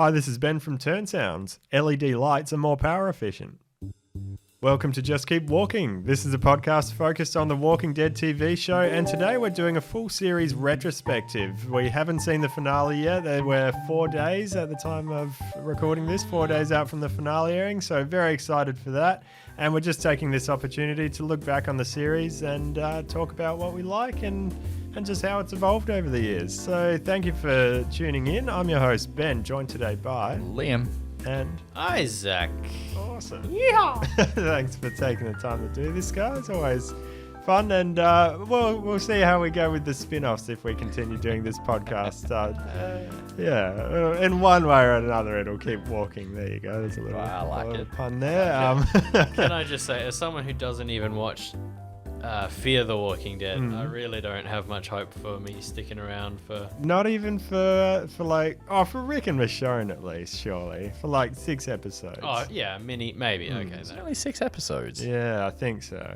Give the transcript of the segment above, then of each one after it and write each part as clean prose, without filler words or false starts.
Hi, this is Ben from Turn Sounds. LED lights are more power efficient. Welcome to Just Keep Walking. This is a podcast focused on the Walking Dead TV show, and today we're doing a full series retrospective. We haven't seen the finale yet. There were 4 days at the time of recording this, 4 days out from the finale airing, so very excited for that. And we're just taking this opportunity to look back on the series and talk about what we like and just how it's evolved over the years. So thank you for tuning in. I'm your host, Ben, joined today by Liam and Isaac. Awesome. Yeah. Thanks for taking the time to do this, guys. Always fun, and we'll see how we go with the spin-offs if we continue doing this podcast. In one way or another, it'll keep walking. There you go. There's a little, I like little it. pun there. Can I just say, as someone who doesn't even watch Fear the Walking Dead, I really don't have much hope for me sticking around for... Not even for Rick and Michonne at least, surely. For like 6 episodes. Oh, yeah, maybe. Okay, It's then. only 6 episodes. Yeah, I think so.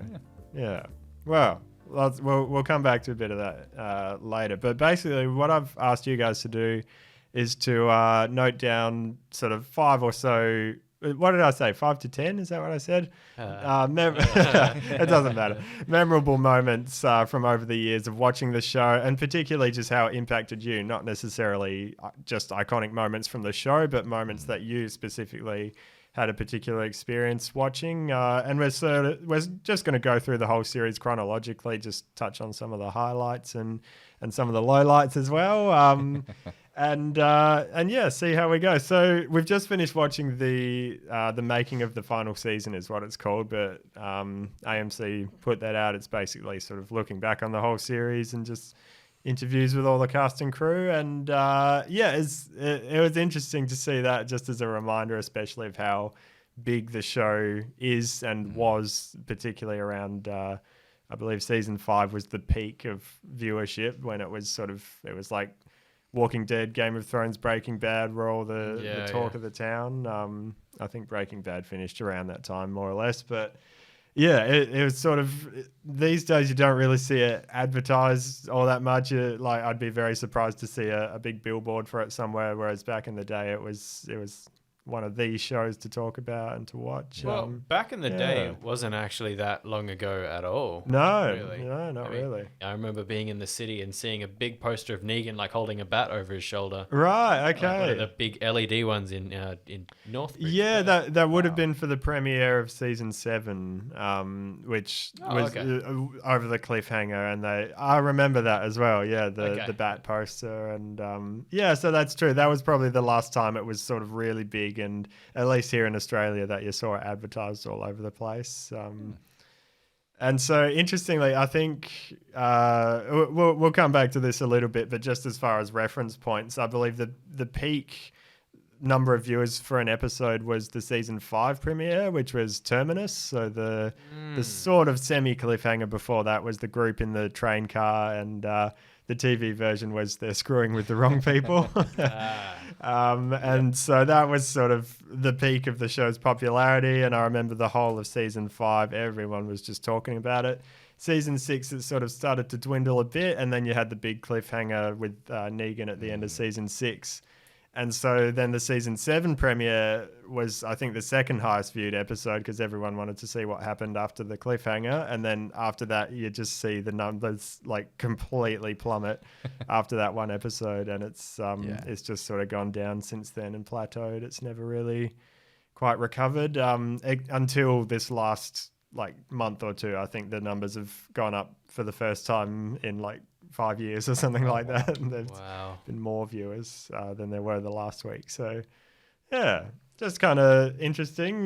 Yeah. Well, we'll come back to a bit of that later. But basically, what I've asked you guys to do is to note down sort of 5 or so. What did I say? 5 to 10? Is that what I said? It doesn't matter. Memorable moments from over the years of watching the show, and particularly just how it impacted you. Not necessarily just iconic moments from the show, but moments that you specifically had a particular experience watching. And we're just going to go through the whole series chronologically, just touch on some of the highlights and some of the lowlights as well. And yeah, see how we go. So we've just finished watching the making of the final season is what it's called, but AMC put that out. It's basically sort of looking back on the whole series and just interviews with all the cast and crew. And it was interesting to see that, just as a reminder, especially of how big the show is and was, particularly around I believe season 5 was the peak of viewership, when it was like Walking Dead, Game of Thrones, Breaking Bad were all the talk of the town. I think Breaking Bad finished around that time, more or less. But yeah, it was sort of, these days you don't really see it advertised all that much. I'd be very surprised to see a big billboard for it somewhere, whereas back in the day it was one of these shows to talk about and to watch. Well, back in the day, it wasn't actually that long ago at all. No, really. No, not really. I remember being in the city and seeing a big poster of Negan like holding a bat over his shoulder. Right, okay. Like one of the big LED ones in Northbridge. Yeah, that would have been for the premiere of season 7, which was over the cliffhanger, and I remember that as well. Yeah, the bat poster, and so that's true. That was probably the last time it was sort of really big. And at least here in Australia, that you saw it advertised all over the place. And so, interestingly, I think we'll come back to this a little bit, but just as far as reference points, I believe the peak number of viewers for an episode was the season 5 premiere, which was Terminus. So the sort of semi cliffhanger before that was the group in the train car, and the TV version was they're screwing with the wrong people. And so that was sort of the peak of the show's popularity. And I remember the whole of season 5, everyone was just talking about it. Season 6, it sort of started to dwindle a bit. And then you had the big cliffhanger with Negan at the end of season 6. And so then the season 7 premiere was, I think, the second highest viewed episode, because everyone wanted to see what happened after the cliffhanger. And then after that, you just see the numbers like completely plummet after that one episode. And it's just sort of gone down since then and plateaued. It's never really quite recovered until this last month or two. I think the numbers have gone up for the first time in 5 years or something like that, and there's been more viewers than there were the last week. So yeah, just kind of interesting.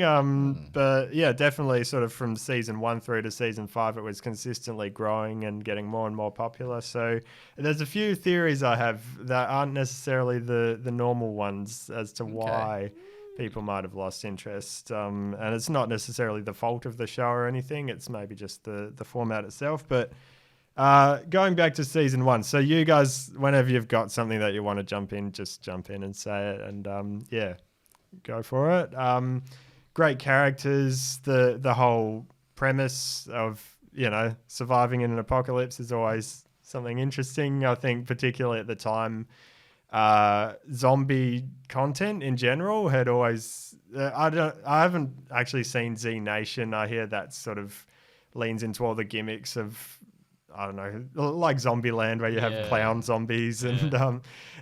But yeah, definitely sort of from season 1 through to season 5, it was consistently growing and getting more and more popular. So there's a few theories I have that aren't necessarily the normal ones as to why people might have lost interest. And it's not necessarily the fault of the show or anything. It's maybe just the format itself. But going back to season 1, so you guys, whenever you've got something that you want to jump in, just jump in and say it, and go for it. Great characters. The whole premise of surviving in an apocalypse is always something interesting. I think particularly at the time, zombie content in general had always. I haven't actually seen Z Nation. I hear that sort of leans into all the gimmicks of, I don't know, like Zombieland, where you have clown zombies, and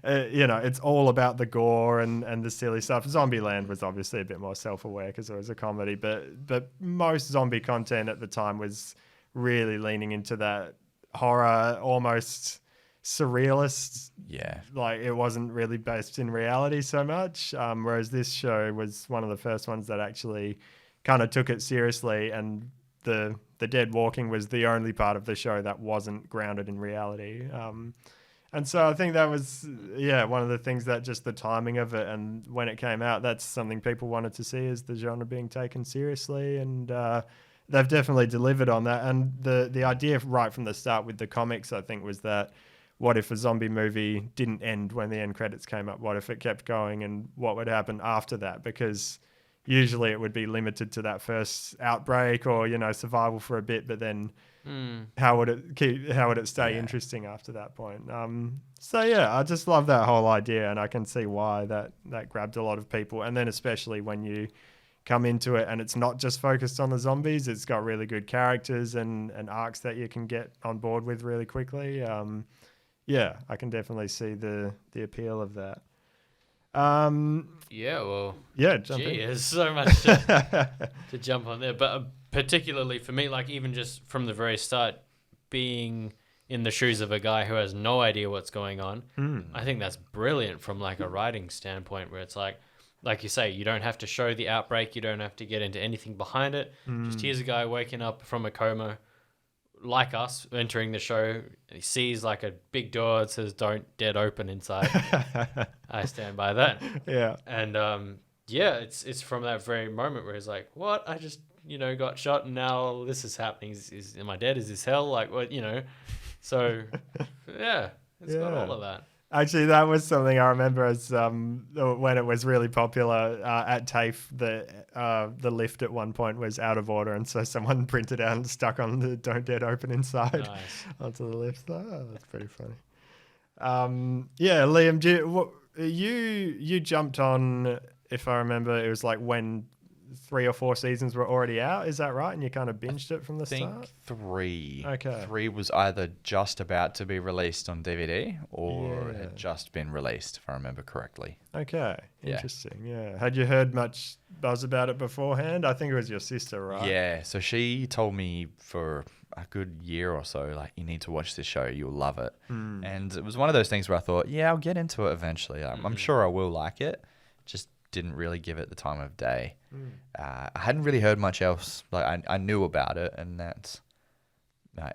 it's all about the gore and the silly stuff. Zombieland was obviously a bit more self-aware because it was a comedy, but most zombie content at the time was really leaning into that horror, almost surrealist. Yeah. Like, it wasn't really based in reality so much. Whereas this show was one of the first ones that actually kind of took it seriously, and the dead walking was the only part of the show that wasn't grounded in reality. And so I think that was, one of the things that just the timing of it, and when it came out, that's something people wanted to see, is the genre being taken seriously. And they've definitely delivered on that. And the idea right from the start with the comics, I think, was that what if a zombie movie didn't end when the end credits came up? What if it kept going, and what would happen after that? Because usually it would be limited to that first outbreak or, survival for a bit, but then how would it stay interesting after that point? I just love that whole idea, and I can see why that grabbed a lot of people. And then especially when you come into it and it's not just focused on the zombies, it's got really good characters and arcs that you can get on board with really quickly. I can definitely see the appeal of that. Jump in. There's so much to jump on there, but particularly for me, like, even just from the very start, being in the shoes of a guy who has no idea what's going on, I think that's brilliant from like a writing standpoint, where it's like you say, you don't have to show the outbreak, you don't have to get into anything behind it. Just here's a guy waking up from a coma, like us, entering the show, and he sees like a big door that says "Don't Dead Open" inside. I stand by that. Yeah. And it's from that very moment where he's like, "What? I just got shot, and now this is happening. Am I dead? Is this hell? Like, what? So it's got all of that." Actually, that was something I remember as when it was really popular at TAFE. The lift at one point was out of order, and so someone printed out and stuck on the "Don't Dead Open" inside onto the lift. Oh, that's pretty funny. Liam, you jumped on, if I remember, it was like when 3 or 4 seasons were already out. Is that right? And you kind of binged it from the start? I think 3. Okay. 3 was either just about to be released on DVD or had just been released, if I remember correctly. Okay. Interesting. Yeah. Had you heard much buzz about it beforehand? I think it was your sister, right? Yeah. So she told me for a good year or so, like, you need to watch this show. You'll love it. And it was one of those things where I thought, I'll get into it eventually. I'm sure I will like it. Just didn't really give it the time of day. I hadn't really heard much else. Like, I knew about it, and that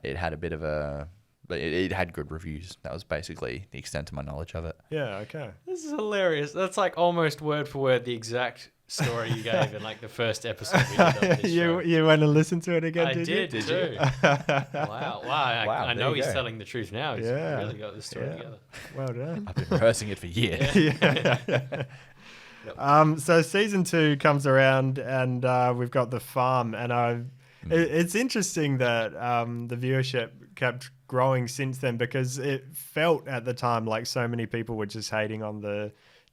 it had a bit of a, but it had good reviews. That was basically the extent of my knowledge of it. Yeah. Okay. This is hilarious. That's like almost word for word the exact story you gave in like the first episode we did of this show. You went and listened to it again? I did too. Wow. I know he's telling the truth now. He's really got this story together. Well done. I've been rehearsing it for years. So season 2 comes around, and we've got The Farm, and it's interesting that the viewership kept growing since then, because it felt at the time like so many people were just hating on the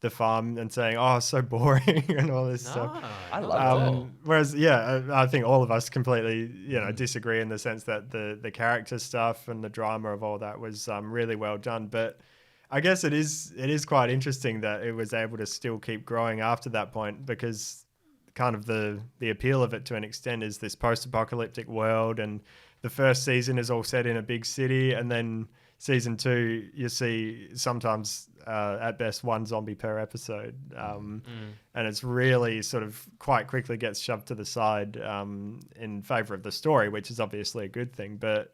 Farm and saying, "Oh, it's so boring," and all this stuff. I love it. Whereas, I think all of us completely, disagree in the sense that the character stuff and the drama of all that was really well done, but I guess it is quite interesting that it was able to still keep growing after that point, because kind of the appeal of it to an extent is this post-apocalyptic world, and the first season is all set in a big city, and then season 2 you see sometimes at best 1 zombie per episode, and it's really sort of quite quickly gets shoved to the side in favor of the story, which is obviously a good thing. But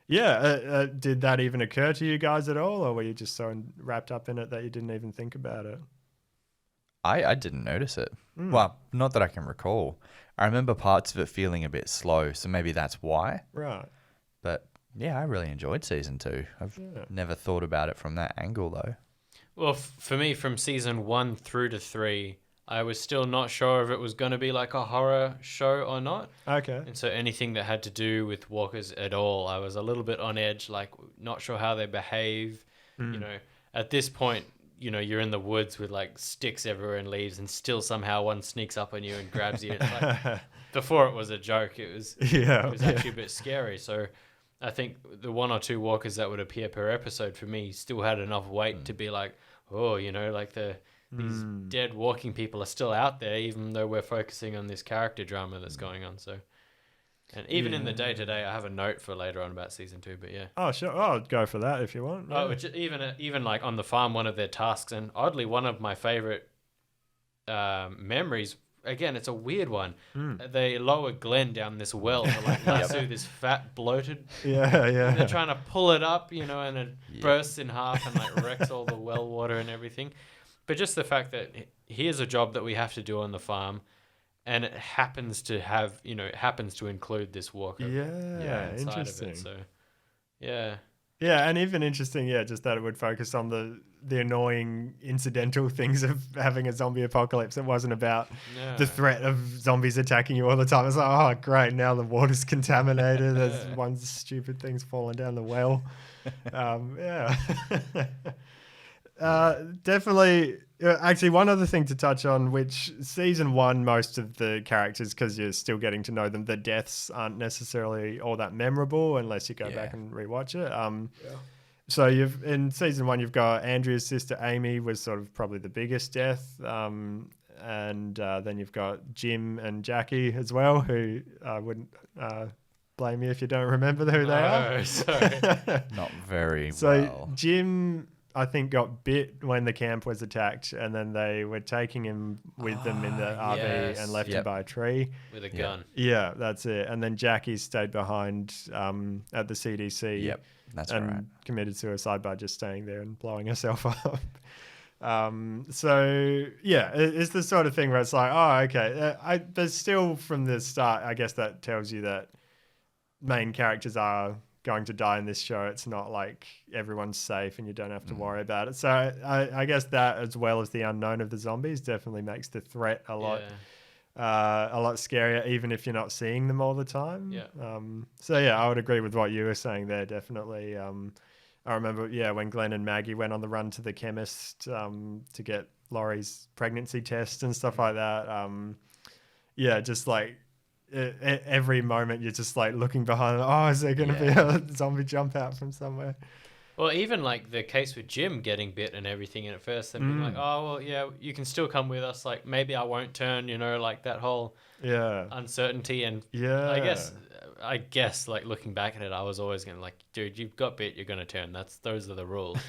did that even occur to you guys at all, or were you just so wrapped up in it that you didn't even think about it? I didn't notice it. Well, not that I can recall. I remember parts of it feeling a bit slow, so maybe that's why. Right. But I really enjoyed season 2. I've never thought about it from that angle, though. Well, for me, from season 1 through to 3, I was still not sure if it was going to be like a horror show or not. Okay. And so anything that had to do with walkers at all, I was a little bit on edge, like not sure how they behave. At this point, you're in the woods with like sticks everywhere and leaves, and still somehow one sneaks up on you and grabs you. It's like, before it was a joke, it was actually a bit scary. So I think the 1 or 2 walkers that would appear per episode for me still had enough weight to be like, oh, like these dead walking people are still out there, even though we're focusing on this character drama that's going on. So, and even in the day-to-day, I have a note for later on about season 2, but yeah. Oh, sure. Oh, go for that if you want. Yeah. Oh, which even like on the farm, one of their tasks, and oddly, one of my favorite memories. Again, it's a weird one. They lower Glenn down this well to like lasso this fat, bloated. Yeah. And they're trying to pull it up, and it bursts in half and like wrecks all the well water and everything. But just the fact that here's a job that we have to do on the farm, and it happens to have, it happens to include this walker. Yeah, inside interesting. of it. So, yeah. Yeah, and even interesting, just that it would focus on the annoying incidental things of having a zombie apocalypse. It wasn't about the threat of zombies attacking you all the time. It's like, oh, great, now the water's contaminated. There's one stupid thing's falling down the well. Definitely. Actually, one other thing to touch on, which season 1, most of the characters, because you're still getting to know them, the deaths aren't necessarily all that memorable unless you go back and rewatch it. So in season 1, you've got Andrea's sister Amy was sort of probably the biggest death, and then you've got Jim and Jackie as well, who I wouldn't blame you if you don't remember who they are. Sorry. Not very so well. Jim, I think, got bit when the camp was attacked, and then they were taking him with them in the RV and left him by a tree. With a gun. Yeah, that's it. And then Jackie stayed behind at the CDC. Yep, that's and right. Committed suicide by just staying there and blowing herself up. So, yeah, it's the sort of thing where it's like, oh, okay. But still from the start, I guess that tells you that main characters are going to die in this show. It's not like everyone's safe and you don't have to worry about it. So I guess that, as well as the unknown of the zombies, definitely makes the threat a lot scarier, even if you're not seeing them all the time. So yeah, I would agree with what you were saying there. Definitely. I remember, when Glenn and Maggie went on the run to the chemist to get Laurie's pregnancy test and stuff like that. Just like every moment you're just like looking behind. Oh, is there going to be a zombie jump out from somewhere? Well, even like the case with Jim getting bit and everything, and at first they'd be like, oh, well, yeah, you can still come with us. Like, maybe I won't turn, like that whole uncertainty. And I guess like looking back at it, I was always going to like, dude, you've got bit, you're going to turn. Those are the rules.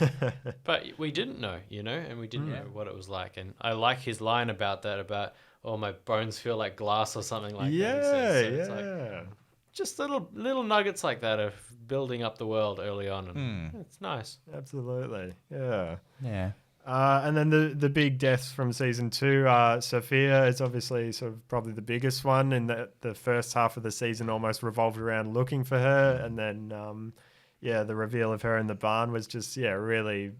But we didn't know, and we didn't know what it was like. And I like his line about that, about, oh, my bones feel like glass or something like that. It's like, just little nuggets like that of building up the world early on, and it's nice. Absolutely, yeah. And then the big deaths from season 2. Sophia is obviously sort of probably the biggest one, in that the first half of the season almost revolved around looking for her, and then the reveal of her in the barn was just really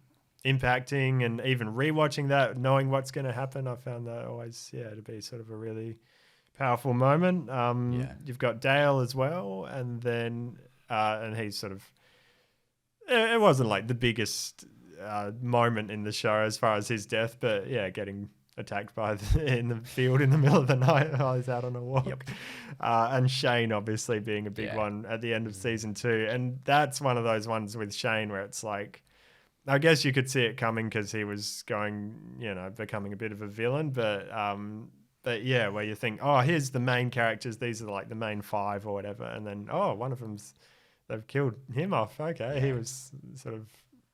impacting. And even rewatching that, knowing what's going to happen, I found that always to be sort of a really powerful moment. You've got Dale as well, and then and he's sort of, it wasn't like the biggest moment in the show as far as his death, but getting attacked in the field in the middle of the night while he's out on a walk. And Shane obviously being a big one at the end of season 2, and that's one of those ones with Shane where it's like, I guess you could see it coming because he was going, becoming a bit of a villain, but where you think, oh, here's the main characters, these are like the main 5 or whatever, and then one of them's, they've killed him off. Okay, he was sort of,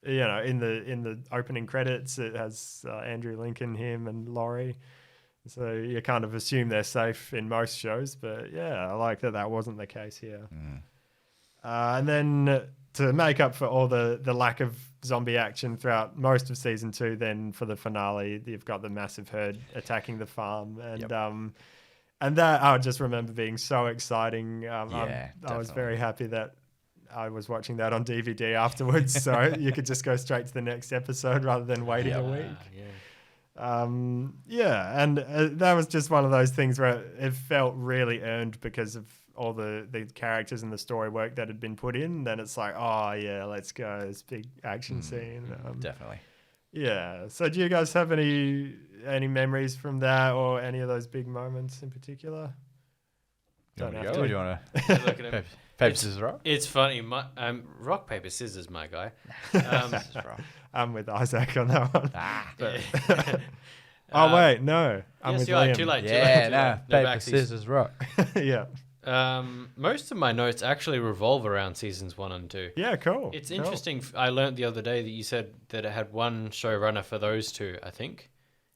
in the opening credits, it has Andrew Lincoln, him, and Laurie, so you kind of assume they're safe in most shows. But I like that wasn't the case here. And then to make up for all the lack of zombie action throughout most of season 2, then for the finale, you've got the massive herd attacking the farm, and that I just remember being so exciting. I was very happy that I was watching that on DVD afterwards, so you could just go straight to the next episode rather than waiting a week. And that was just one of those things where it felt really earned because of all the characters and the story work that had been put in. Then it's like, oh yeah, let's go, this big action scene. Definitely. Yeah. So do you guys have any memories from that or any of those big moments in particular? You Don't want have to go, or to. do you want Look at him. to paper, scissors, rock? It's funny. Rock, paper, scissors, my guy. Scissors, rock. I'm with Isaac on that one. Yeah. Oh wait, no. I'm yes, with you are. Liam. Too late. Yeah, no, No paper, backsies. scissors, rock. Yeah. Most of my notes actually revolve around seasons 1 and 2. Yeah, cool. It's Cool. interesting. I learned the other day that you said that it had one showrunner for those two, I think,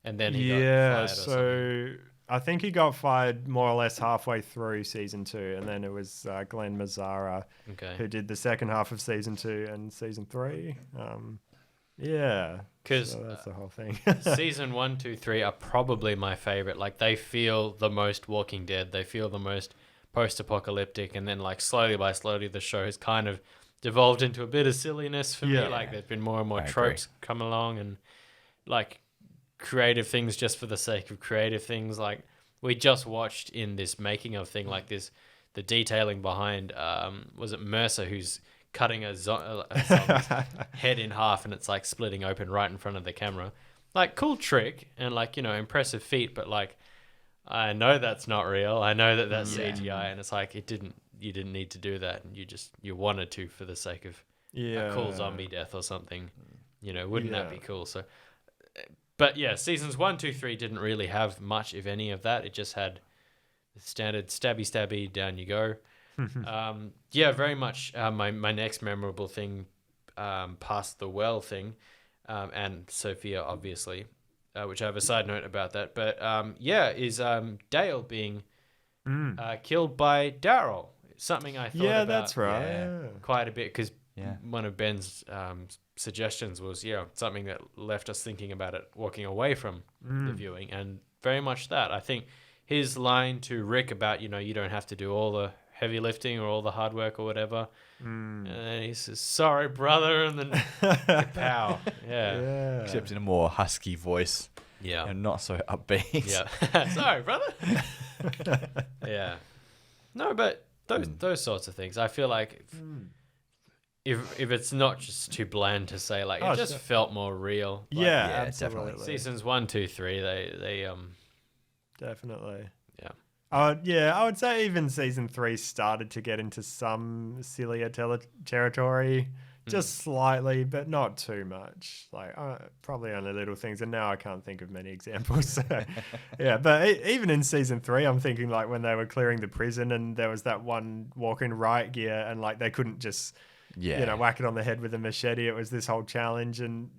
and then he got fired or something. so I think he got fired more or less halfway through season 2, and then it was Glenn Mazzara Okay. who did the second half of season 2 and season 3. Yeah, 'Cause, so that's the whole thing. Season 1, 2, 3 are probably my favorite. Like, they feel the most Walking Dead. They feel the most post-apocalyptic, and then like slowly by slowly the show has kind of devolved into a bit of silliness for me. Yeah. Like, there's been more and more I agree. tropes come along, and like creative things just for the sake of creative things. Like, we just watched in this making of thing like this, the detailing behind was it Mercer, who's cutting a zombie's head in half, and it's like splitting open right in front of the camera. Like, cool trick and like, impressive feat, but like, I know that's not real. I know that that's CGI, and it's like you didn't need to do that, and you wanted to for the sake of a cool zombie death or something. Wouldn't that be cool? So, but yeah, seasons 1, 2, 3 didn't really have much, if any, of that. It just had the standard stabby down you go. Yeah, very much. My next memorable thing, past the well thing, and Sophia obviously, which I have a side note about that. But is Dale being killed by Daryl? Something I thought about. That's right. Yeah. Quite a bit, because Yeah. one of Ben's suggestions was something that left us thinking about it walking away from the viewing, and very much that. I think his line to Rick about you don't have to do all the heavy lifting or all the hard work or whatever, and then he says sorry brother, and then pow. Yeah. Except in a more husky voice. Yeah. And not so upbeat. Yeah. Sorry brother. Yeah. No, but those sorts of things, I feel like if it's not just too bland to say, like, it just felt more real. Like, Yeah, definitely. absolutely. Seasons 1, 2, 3, they Definitely. yeah. I would say even season 3 started to get into some sillier territory, just slightly, but not too much. Like, probably only little things, and now I can't think of many examples. So, yeah, but even in season 3, I'm thinking like when they were clearing the prison, and there was that one walking riot gear, and like they couldn't just whack it on the head with a machete. It was this whole challenge, and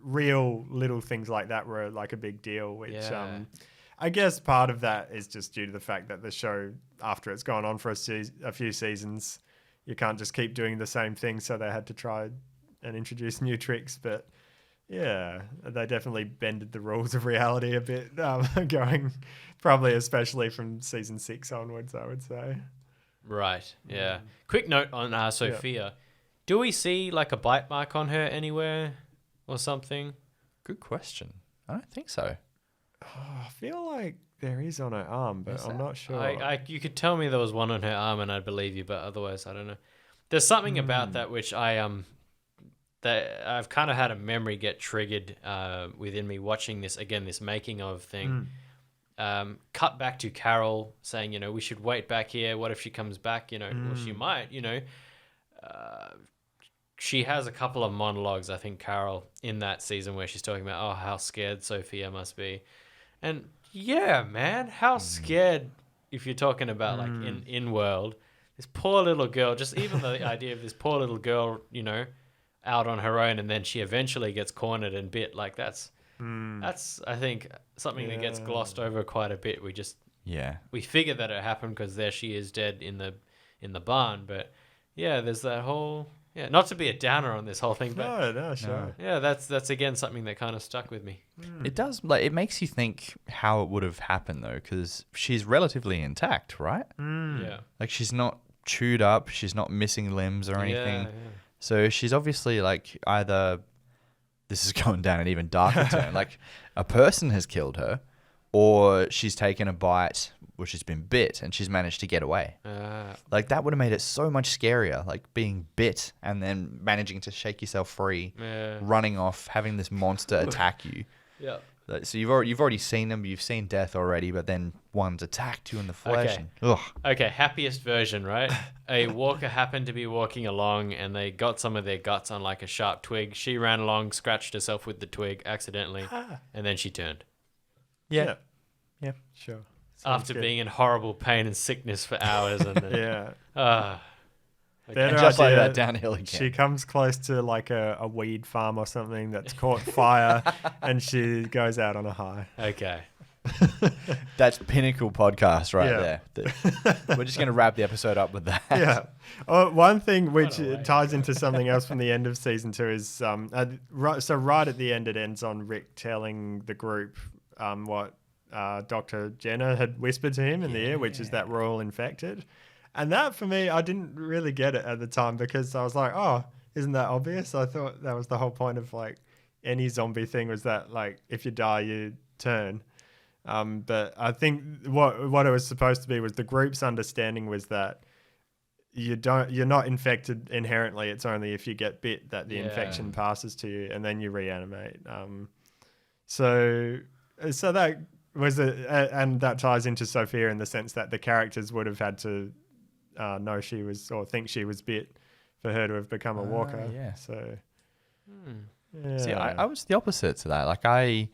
real little things like that were like a big deal, which I guess part of that is just due to the fact that the show, after it's gone on for a few seasons, you can't just keep doing the same thing, so they had to try and introduce new tricks. But yeah, they definitely bended the rules of reality a bit, going probably especially from season 6 onwards, I would say. Right. Yeah. Quick note on Sophia. Do we see like a bite mark on her anywhere or something? Good question. I don't think so. I feel like there is on her arm, but I'm not sure. You could tell me there was one on her arm and I'd believe you, but otherwise I don't know. There's something about that which that I've kind of had a memory get triggered within me watching this making of thing. Cut back to Carol saying, we should wait back here. What if she comes back? Well, she might. She has a couple of monologues, I think, Carol, in that season where she's talking about how scared Sophia must be. And yeah, man, how scared, if you're talking about like in world, this poor little girl, just even the idea of this poor little girl, out on her own, and then she eventually gets cornered and bit, like that's I think something that gets glossed over quite a bit. We figure that it happened because there she is dead in the barn, but there's that whole not to be a downer on this whole thing, but no, sure. Yeah, that's again something that kind of stuck with me. It does, like, it makes you think how it would have happened though, because she's relatively intact, right? Yeah. Like, she's not chewed up, she's not missing limbs or anything. Yeah. So she's obviously like either, this is going down an even darker turn, like a person has killed her, or she's taken a bite or she's been bit and she's managed to get away. Like that would have made it so much scarier, like being bit and then managing to shake yourself free, running off, having this monster attack you. Yeah. So you've already seen them, you've seen death already, but then one's attacked you in the flesh. Okay. Okay, happiest version, right? A walker happened to be walking along and they got some of their guts on like a sharp twig. She ran along, scratched herself with the twig accidentally, and then she turned. Yeah, sure. After being in horrible pain and sickness for hours. And then, And just like that, downhill again. She comes close to like a weed farm or something that's caught fire, and she goes out on a high. Okay. That's pinnacle podcast right there. We're just going to wrap the episode up with that. Yeah. One thing which ties into something else from the end of season 2 is so right at the end it ends on Rick telling the group what Dr. Jenner had whispered to him in the ear, which is that we're all infected. And that, for me, I didn't really get it at the time because I was like, oh, isn't that obvious? I thought that was the whole point of, like, any zombie thing was that, like, if you die, you turn. But I think what it was supposed to be was the group's understanding was that you're not infected inherently. It's only if you get bit that the infection passes to you and then you reanimate. So that was and that ties into Sophia in the sense that the characters would have had to know she was or think she was bit for her to have become a walker. So See, I was the opposite to that. Like I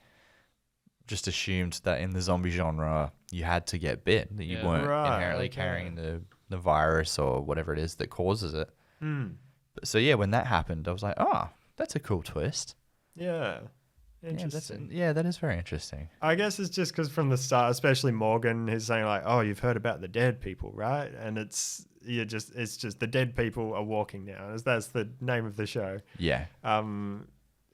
just assumed that in the zombie genre you had to get bit, that you weren't inherently carrying the virus or whatever it is that causes it. So when that happened, I was like, oh, that's a cool twist. Yeah. Interesting. Yeah, that is very interesting. I guess it's just because from the start, especially Morgan, he's saying like, "Oh, you've heard about the dead people, right?" And it's just the dead people are walking now. That's the name of the show. Yeah. And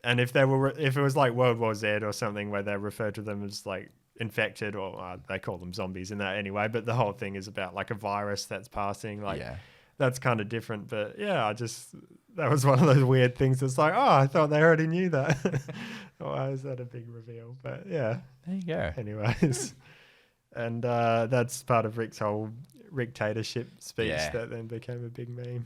if it was like World War Z or something where they refer to them as like infected or they call them zombies in that anyway, but the whole thing is about like a virus that's passing. Like that's kind of different. But that was one of those weird things that's like, oh, I thought they already knew that. Why is that a big reveal? But yeah. There you go. Anyways. And that's part of Rick's whole dictatorship speech that then became a big meme.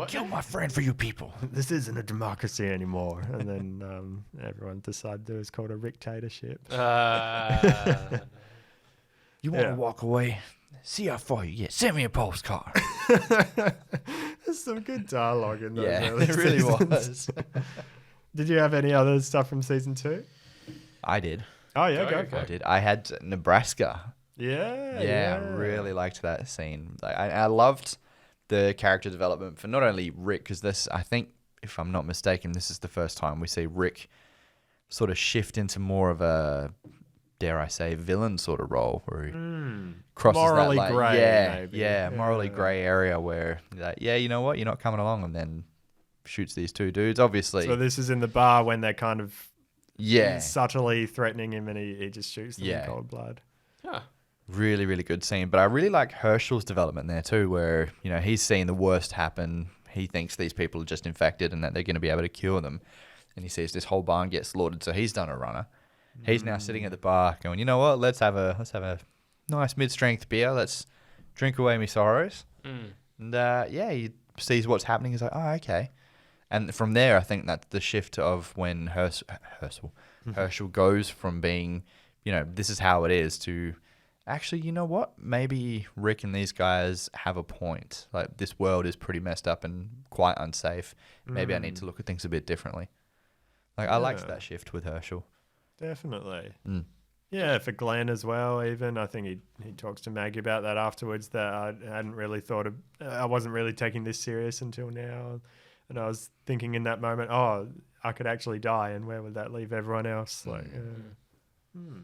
Kill my friend for you people. This isn't a democracy anymore. And then everyone decided it was called a dictatorship. You want to walk away? See how far you get. Send me a postcard. There's some good dialogue in those. Yeah, it really was. Did you have any other stuff from season 2? I did. Oh yeah, go for it. I did. I had Nebraska. Yeah, I really liked that scene. I loved the character development for not only Rick, because this, I think, if I'm not mistaken, this is the first time we see Rick sort of shift into more of a, dare I say, villain sort of role, where he crosses morally that grey, maybe. Morally grey area where, like, you know what, you're not coming along, and then shoots these two dudes, obviously. So this is in the bar when they're kind of subtly threatening him, and he just shoots them in cold blood. Yeah. Really, really good scene. But I really like Herschel's development there too, where, he's seeing the worst happen. He thinks these people are just infected and that they're going to be able to cure them. And he sees this whole barn get slaughtered, so he's done a runner. He's now sitting at the bar going, you know what, let's have a nice mid-strength beer. Let's drink away my sorrows. And he sees what's happening. He's like, oh, okay. And from there, I think that's the shift of when Herschel goes from being, this is how it is, to actually, you know what? Maybe Rick and these guys have a point. Like, this world is pretty messed up and quite unsafe. Maybe I need to look at things a bit differently. Like, I liked that shift with Herschel. Definitely. Yeah, for Glenn as well, even. I think he talks to Maggie about that afterwards, that I hadn't really I wasn't really taking this serious until now. And I was thinking in that moment, oh, I could actually die, and where would that leave everyone else? Like,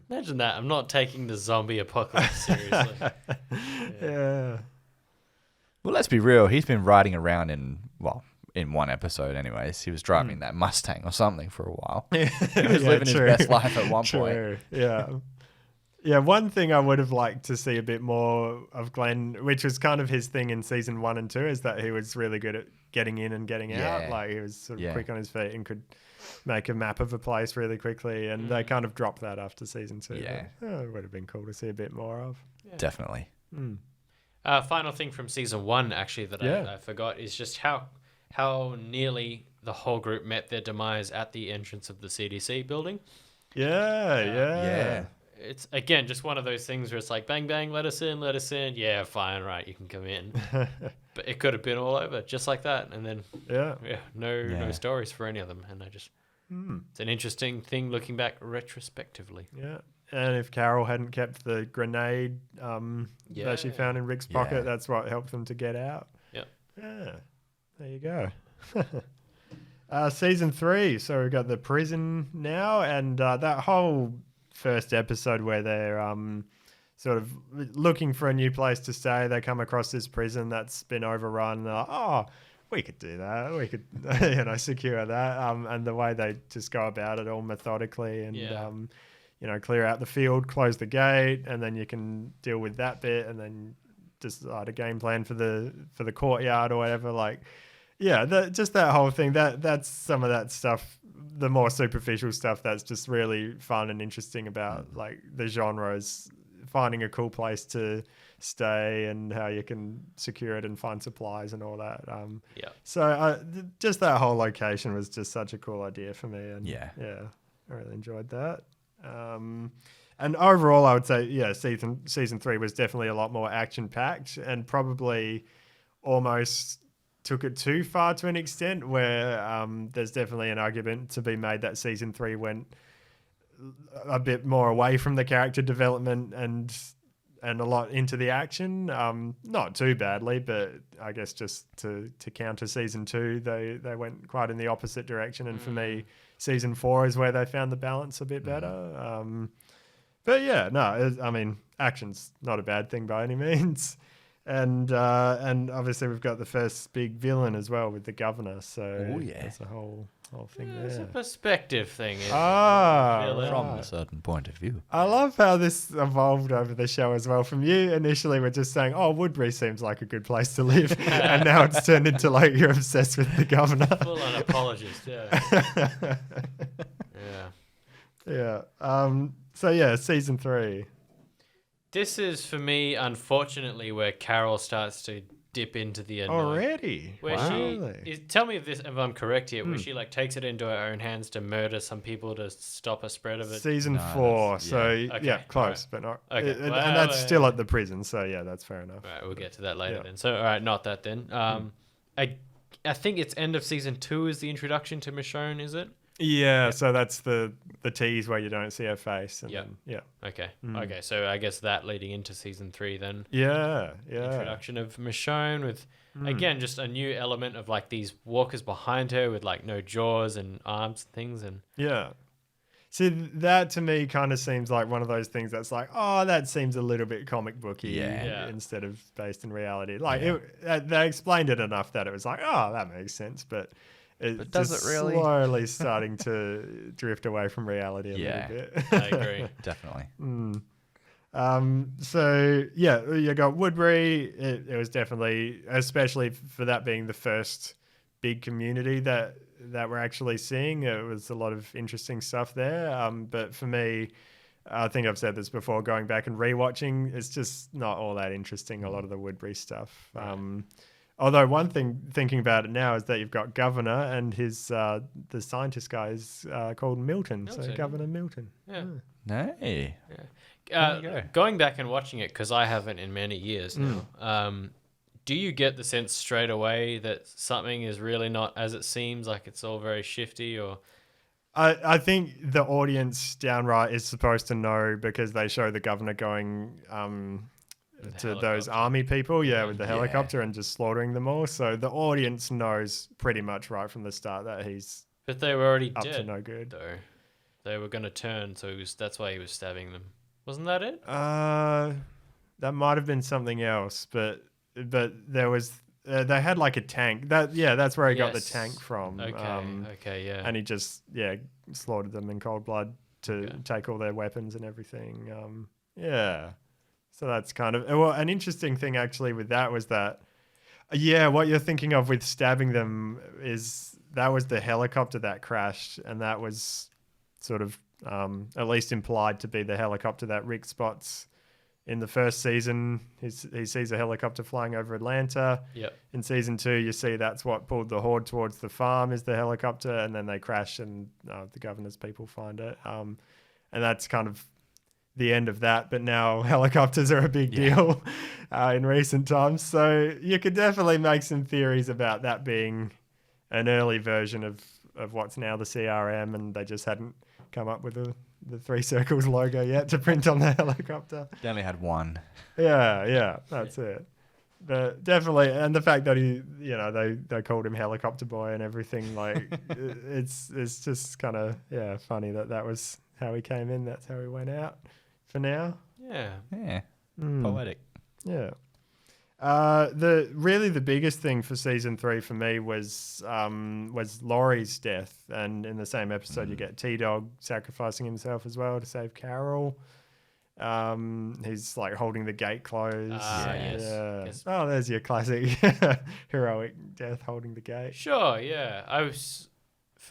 imagine that. I'm not taking the zombie apocalypse seriously. Yeah. Well, let's be real. He's been riding around in one episode anyways. He was driving that Mustang or something for a while. He was living his best life at one point. Yeah. Yeah, one thing I would have liked to see a bit more of Glenn, which was kind of his thing in season 1 and 2, is that he was really good at getting in and getting out. Like, he was sort of quick on his feet and could make a map of a place really quickly, and they kind of dropped that after season 2. Yeah. It would have been cool to see a bit more of. Yeah. Definitely. Final thing from season 1, actually, that I forgot is just how nearly the whole group met their demise at the entrance of the CDC building. Yeah. It's, again, just one of those things where it's like, bang, bang, let us in. Yeah, fine, right, you can come in. But it could have been all over, just like that. And then, no stories for any of them. And it's an interesting thing looking back retrospectively. Yeah. And if Carol hadn't kept the grenade that she found in Rick's pocket, that's what helped them to get out. Yep. Yeah. There you go. Season 3. So we've got the prison now, and that whole first episode where they're sort of looking for a new place to stay. They come across this prison that's been overrun. They're like, we could do that. We could, secure that. And the way they just go about it all methodically and, clear out the field, close the gate, and then you can deal with that bit, and then decide a game plan for the courtyard or whatever. Like, just that whole thing. That's some of that stuff, the more superficial stuff that's just really fun and interesting about like the genres, finding a cool place to stay and how you can secure it and find supplies and all that. So just that whole location was just such a cool idea for me. And I really enjoyed that. And overall, I would say, season 3 was definitely a lot more action packed and probably almost took it too far to an extent where there's definitely an argument to be made that season 3 went a bit more away from the character development and a lot into the action. Not too badly, but I guess just to counter season 2, they went quite in the opposite direction. And for me, season 4 is where they found the balance a bit better. Action's not a bad thing by any means. And obviously we've got the first big villain as well with the governor. So there's a whole thing there. It's a perspective thing. From a certain point of view. I love how this evolved over the show as well. From you initially we're just saying, Woodbury seems like a good place to live. And now it's turned into like you're obsessed with the governor. Full on apologist, Season 3. This is, for me, unfortunately, where Carol starts to dip into the annoying. Already? Where tell me if I'm correct here, where she like takes it into her own hands to murder some people to stop a spread of it. Season 4, close, but not. Okay. And that's still at the prison, so that's fair enough. All right, we'll get to that later then. So, all right, not that then. I think it's end of season 2 is the introduction to Michonne, is it? Yeah, so that's the tease where you don't see her face. And Okay. Okay, so I guess that leading into season 3 then. Yeah. Introduction of Michonne with, again, just a new element of like these walkers behind her with like no jaws and arms and things. And see, that to me kind of seems like one of those things that's like, that seems a little bit comic booky instead of based in reality. Like they explained it enough that it was like, that makes sense, but does it really? Slowly starting to drift away from reality a little bit. I agree. Definitely. You got Woodbury. It was definitely, especially for that being the first big community that we're actually seeing. It was a lot of interesting stuff there. But for me, I think I've said this before, going back and rewatching, it's just not all that interesting, a lot of the Woodbury stuff. Although one thing, thinking about it now, is that you've got Governor and his the scientist guy is called Milton. So Governor Milton. Yeah. Hey. Going back and watching it, because I haven't in many years now, do you get the sense straight away that something is really not as it seems, like it's all very shifty? Or I think the audience downright is supposed to know because they show the governor going to those army people, with the helicopter and just slaughtering them all. So the audience knows pretty much right from the start that he's but they were already up dead, to no good. Though they were going to turn, so that's why he was stabbing them. Wasn't that it? That might have been something else, but there was they had like a tank. That's where he got the tank from. Okay, and he just slaughtered them in cold blood to take all their weapons and everything. So that's kind of an interesting thing actually with that was that what you're thinking of with stabbing them is that was the helicopter that crashed, and that was sort of at least implied to be the helicopter that Rick spots in the first season. He sees a helicopter flying over Atlanta. Yep. In season 2, you see that's what pulled the horde towards the farm, is the helicopter, and then they crash, and the governor's people find it. And that's kind of the end of that. But now helicopters are a big deal in recent times. So you could definitely make some theories about that being an early version of what's now the CRM, and they just hadn't come up with the 3 circles logo yet to print on the helicopter. They only had one. Yeah, that's it. But definitely, and the fact that they called him Helicopter Boy and everything, like it's just kind of funny that was how he came in. That's how he went out for now. Yeah. Poetic. Yeah. The biggest thing for season 3 for me was Laurie's death, and in the same episode you get T-Dog sacrificing himself as well to save Carol. He's like holding the gate closed. Yes. Oh, there's your classic heroic death, holding the gate. Sure, yeah.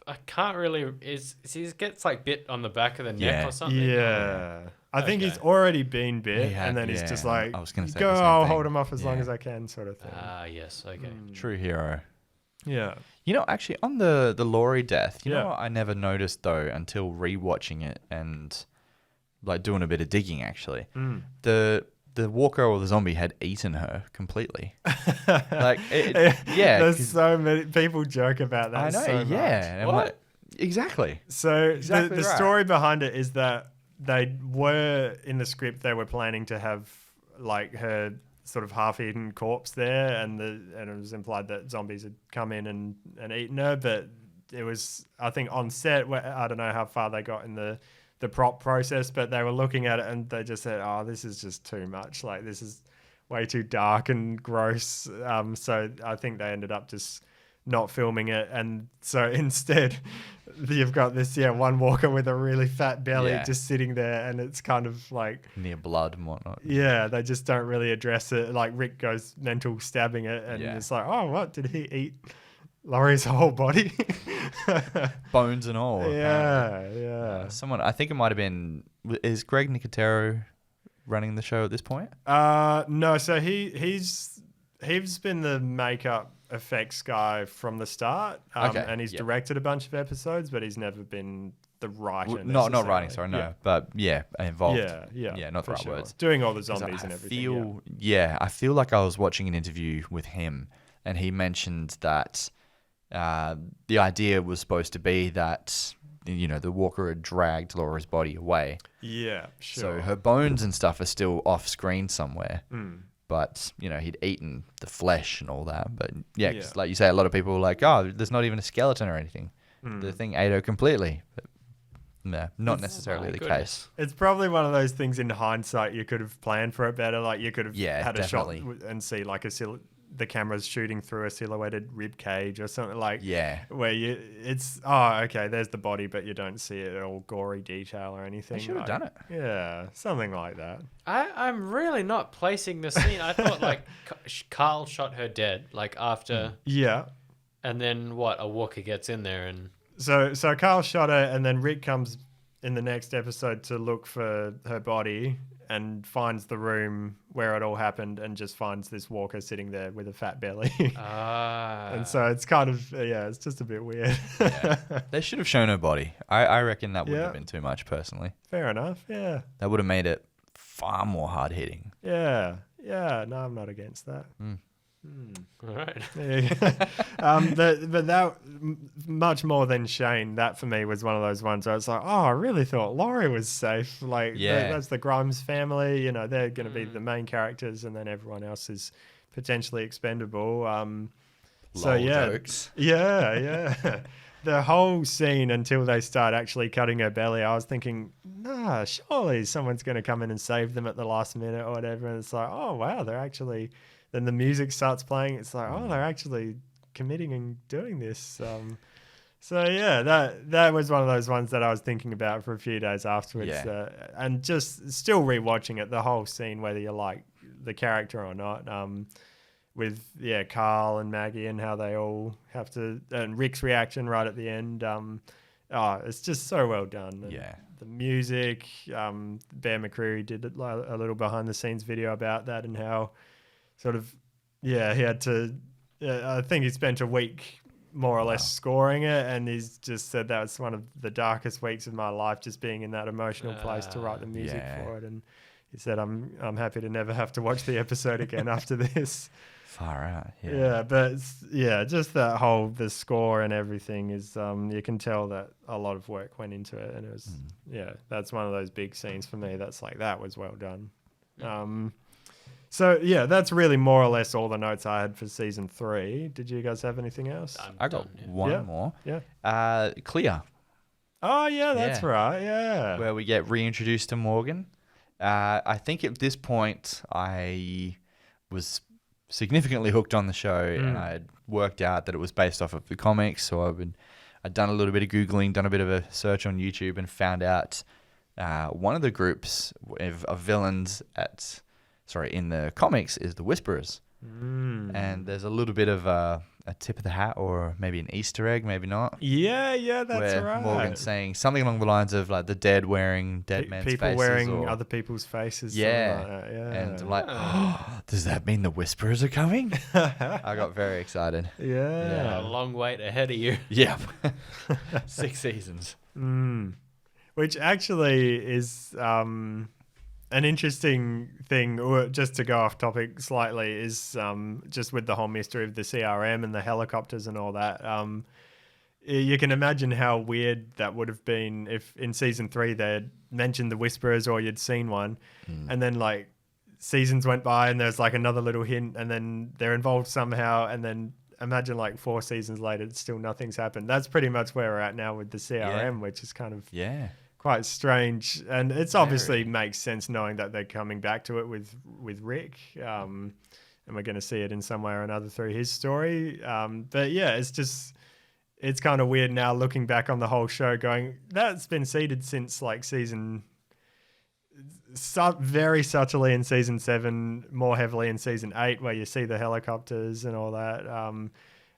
I can't really. He gets like bit on the back of the neck or something? Yeah. I think he's already been bit, and then he's just like, I was gonna say go, the same I'll thing. hold him off as long as I can, sort of thing. Yes, okay. True hero. Yeah. You know, actually, on the Laurie death, you know what I never noticed, though, until rewatching it and like doing a bit of digging, actually. The walker or the zombie had eaten her completely. Like, There's so many people joke about that. I know, so much. And I'm like, exactly. So Exactly the right. story behind it is that they were in the script. They were planning to have like her sort of half-eaten corpse there, and it was implied that zombies had come in and eaten her. But it was, I think, on set. Where I don't know how far they got in the prop process, but they were looking at it and they just said, "Oh, this is just too much. Like, this is way too dark and gross." So I think they ended up just not filming it, and so instead you've got this one walker with a really fat belly just sitting there, and it's kind of like near blood and whatnot. They just don't really address it. Like, Rick goes mental stabbing it, and it's like, oh, what did he eat? Laurie's whole body, bones and all. Someone, I think it might have been. Is Greg Nicotero running the show at this point? No. So he's been the makeup effects guy from the start, and he's directed a bunch of episodes, but he's never been the writer. Not writing, sorry, no, but involved. Not the right sure. words. Doing all the zombies and everything. I feel like I was watching an interview with him, and he mentioned that the idea was supposed to be that the walker had dragged Laura's body away. Yeah, sure. So her bones and stuff are still off screen somewhere. But, he'd eaten the flesh and all that. But, 'cause like you say, a lot of people were like, oh, there's not even a skeleton or anything. The thing ate her completely. But, not necessarily the case. It's probably one of those things in hindsight you could have planned for it better. Like, you could have had definitely. a shot and see, like, the camera's shooting through a silhouetted rib cage or something, like, where there's the body, but you don't see it all gory detail or anything. They should have done it. Yeah, something like that. I'm really not placing the scene. I thought like Carl shot her dead, like after. Yeah. And then what? A walker gets in there and. So Carl shot her, and then Rick comes in the next episode to look for her body and finds the room where it all happened, and just finds this walker sitting there with a fat belly. And so it's kind of, it's just a bit weird. They should have shown her body. I reckon that wouldn't have been too much, personally. Fair enough, yeah. That would have made it far more hard-hitting. Yeah, no, I'm not against that. All right. But that, much more than Shane, that for me was one of those ones where it's like, oh, I really thought Laurie was safe. Like, that's the Grimes family. They're going to be the main characters, and then everyone else is potentially expendable. Jokes. Yeah. The whole scene until they start actually cutting her belly, I was thinking, nah, surely someone's going to come in and save them at the last minute or whatever. And it's like, oh, wow, they're actually... Then the music starts playing. It's like, oh, they're actually committing and doing this. That was one of those ones that I was thinking about for a few days afterwards. And just still rewatching it, the whole scene, whether you like the character or not. with Carl and Maggie and how they all have to, and Rick's reaction right at the end. It's just so well done. And the music, Bear McCreary did a little behind the scenes video about that and how sort of, he had to, I think he spent a week more or less scoring it, and he's just said that was one of the darkest weeks of my life, just being in that emotional place to write the music for it. And he said, I'm happy to never have to watch the episode again after this. Far out. But just that the score and everything is, you can tell that a lot of work went into it, and it was that's one of those big scenes for me that's like, that was well done. So that's really more or less all the notes I had for season 3. Did you guys have anything else? I got one more. Clear. Oh yeah, that's right. Yeah, where we get reintroduced to Morgan. I think at this point I was significantly hooked on the show, and I had worked out that it was based off of the comics. So I'd done a little bit of Googling, done a bit of a search on YouTube, and found out one of the groups of villains in the comics is the Whisperers. And there's a little bit of a tip of the hat, or maybe an Easter egg, maybe not. Yeah, that's where right. Morgan's saying something along the lines of like the dead wearing dead men's people faces. Wearing other people's faces. Yeah. Like that. Yeah. And like, does that mean the Whisperers are coming? I got very excited. Yeah. A long wait ahead of you. Yep. 6 seasons. Which actually is an interesting thing, or just to go off topic slightly, is just with the whole mystery of the CRM and the helicopters and all that. You can imagine how weird that would have been if in season 3 they had mentioned the Whisperers, or you'd seen one, and then like seasons went by and there's like another little hint, and then they're involved somehow, and then imagine like 4 seasons later, still nothing's happened. That's pretty much where we're at now with the CRM, which is kind of quite strange, and it's obviously makes sense knowing that they're coming back to it with Rick, and we're going to see it in some way or another through his story. But it's kind of weird now looking back on the whole show, going, that's been seeded since like very subtly in season 7, more heavily in season 8, where you see the helicopters and all that.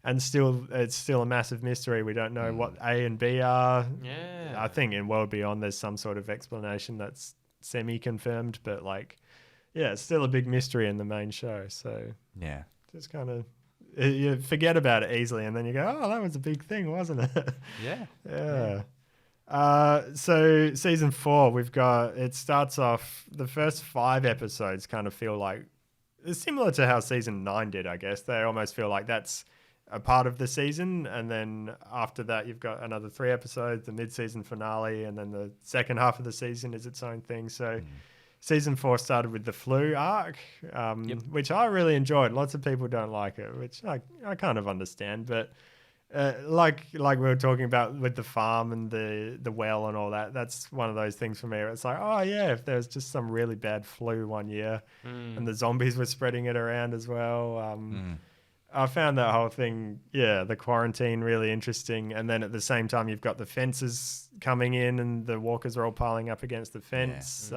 And it's still a massive mystery. We don't know what A and B are. Yeah. I think in World Beyond there's some sort of explanation that's semi-confirmed, but like, it's still a big mystery in the main show. So just kind of, you forget about it easily, and then you go, oh, that was a big thing, wasn't it? So season 4, it starts off, the first 5 episodes kind of feel like, it's similar to how season 9 did, I guess. They almost feel like that's a part of the season, and then after that you've got another 3 episodes, the mid-season finale, and then the second half of the season is its own thing. So season 4 started with the flu arc, which I really enjoyed. Lots of people don't like it, which I kind of understand, but like we were talking about with the farm and the well and all that, that's one of those things for me where it's like, oh yeah, if there's just some really bad flu one year and the zombies were spreading it around as well, I found that whole thing, the quarantine, really interesting. And then at the same time, you've got the fences coming in, and the walkers are all piling up against the fence.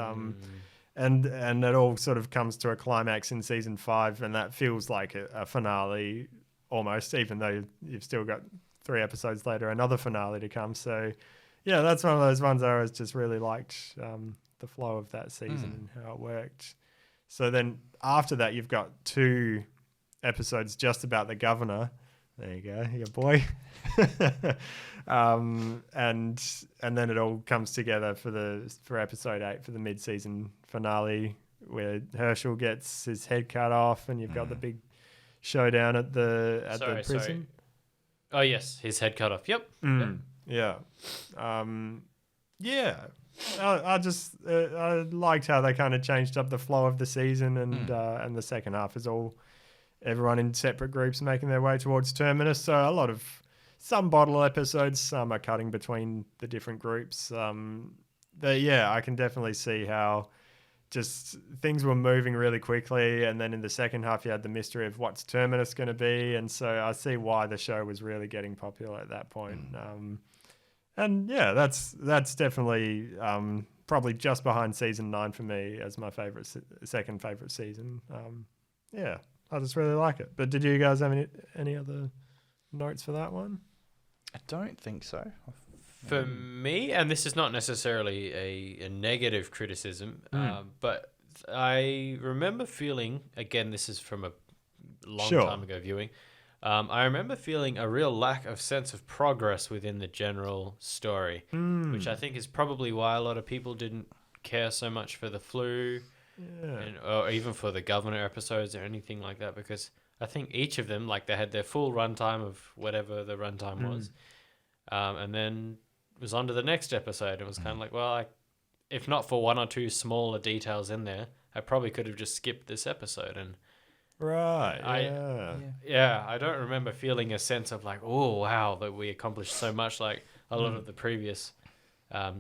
And it all sort of comes to a climax in season 5, and that feels like a finale almost, even though you've still got 3 episodes later, another finale to come. So, that's one of those ones I always just really liked, the flow of that season and how it worked. So then after that, you've got 2 episodes just about the governor. There you go, your boy. And then it all comes together for episode 8, for the mid-season finale, where Herschel gets his head cut off, and you've got the big showdown at the prison. Oh yes, his head cut off. Yep. I just I liked how they kind of changed up the flow of the season, and the second half is all everyone in separate groups making their way towards Terminus. So a lot of some bottle episodes, some are cutting between the different groups. But I can definitely see how just things were moving really quickly, and then in the second half you had the mystery of what's Terminus going to be, and so I see why the show was really getting popular at that point. And that's definitely probably just behind season 9 for me as my second favorite season. I just really like it. But did you guys have any other notes for that one? I don't think so. For me, and this is not necessarily a negative criticism, but I remember feeling, again, this is from a long time ago viewing, I remember feeling a real lack of sense of progress within the general story, which I think is probably why a lot of people didn't care so much for the flu, or even for the Governor episodes or anything like that, because I think each of them, like, they had their full runtime of whatever the runtime was, and then it was on to the next episode. It was kind of like, well, if not for one or two smaller details in there, I probably could have just skipped this episode. And I don't remember feeling a sense of like, oh wow, that we accomplished so much like a lot of the previous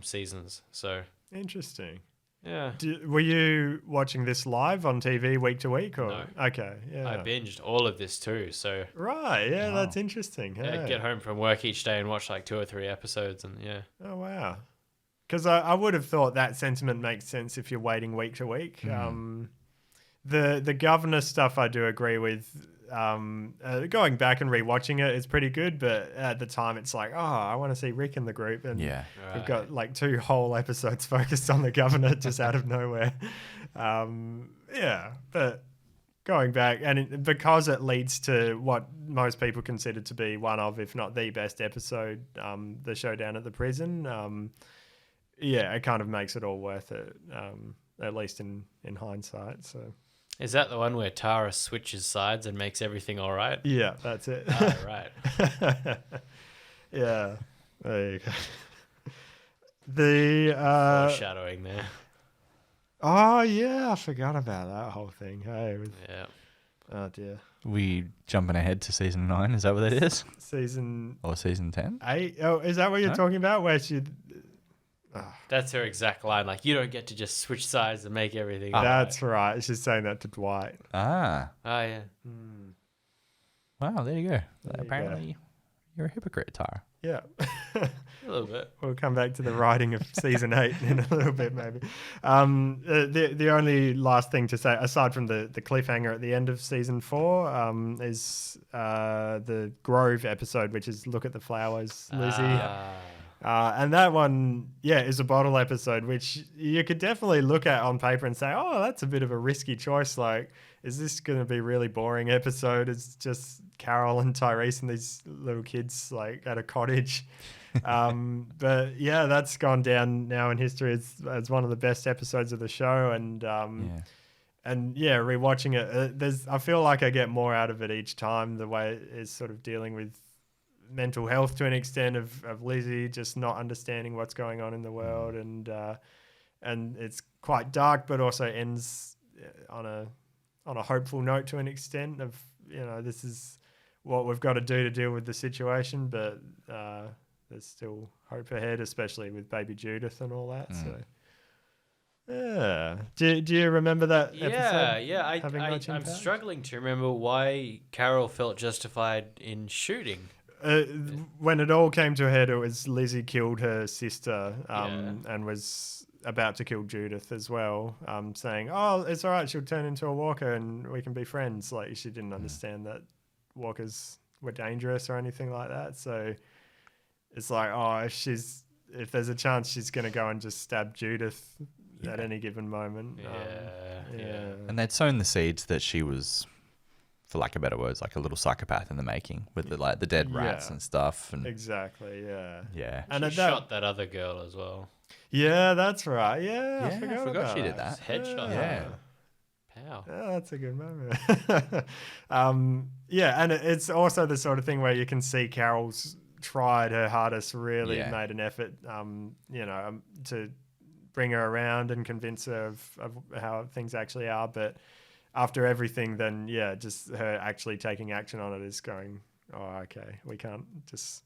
seasons. So interesting. Yeah. Were you watching this live on TV week to week, or no? Okay, yeah. I binged all of this too. So right, yeah, wow. That's interesting. Yeah, hey. Get home from work each day and watch like 2 or 3 episodes, and yeah. Oh wow. Because I would have thought that sentiment makes sense if you're waiting week to week. The Governor stuff I do agree with. Going back and rewatching it is pretty good, but at the time it's like, oh, I want to see Rick in the group, and we've got like 2 whole episodes focused on the Governor just out of nowhere. But going back, and because it leads to what most people consider to be one of, if not the best episode, the showdown at the prison. It kind of makes it all worth it, at least in hindsight. So. Is that the one where Tara switches sides and makes everything all right? Yeah, that's it. Right. Yeah, there you go. The foreshadowing there. Oh yeah, I forgot about that whole thing. Hey, yeah. Oh dear. We jumping ahead to season 9? Is that what that is? Season 10? 8? Oh, is that what you're talking about? Where she? That's her exact line. Like, you don't get to just switch sides and make everything. That's right. She's saying that to Dwight. Ah. Oh, yeah. Wow, there you go. Apparently, you're a hypocrite, Tara. Yeah. A little bit. We'll come back to the writing of season 8 in a little bit, maybe. The only last thing to say, aside from the cliffhanger at the end of season 4, is the Grove episode, which is Look at the Flowers, Lizzie. And that one, is a bottle episode, which you could definitely look at on paper and say, oh, that's a bit of a risky choice. Like, is this going to be a really boring episode? It's just Carol and Tyrese and these little kids, like, at a cottage. But, yeah, that's gone down now in history as one of the best episodes of the show. And, rewatching it, I feel like I get more out of it each time, the way it is sort of dealing with mental health to an extent of Lizzie just not understanding what's going on in the world, and it's quite dark, but also ends on a hopeful note to an extent of, this is what we've got to do to deal with the situation, but there's still hope ahead, especially with baby Judith and all that. So do you remember that episode? I'm struggling to remember why Carol felt justified in shooting. When it all came to a head, it was Lizzie killed her sister and was about to kill Judith as well, saying, oh, it's all right, she'll turn into a walker and we can be friends. Like, she didn't understand that walkers were dangerous or anything like that. So it's like, oh, if there's a chance she's going to go and just stab Judith at any given moment. And they'd sown the seeds that she was, for lack of better words, like a little psychopath in the making, with the dead rats and stuff. And exactly, yeah. And she shot that other girl as well. Yeah, that's right. Yeah, I forgot she did that. Headshot. Yeah. Pow. Yeah, that's a good moment. And it's also the sort of thing where you can see Carol's tried her hardest, really made an effort, to bring her around and convince her of how things actually are, but after everything, then just her actually taking action on it is going, oh, okay, we can't just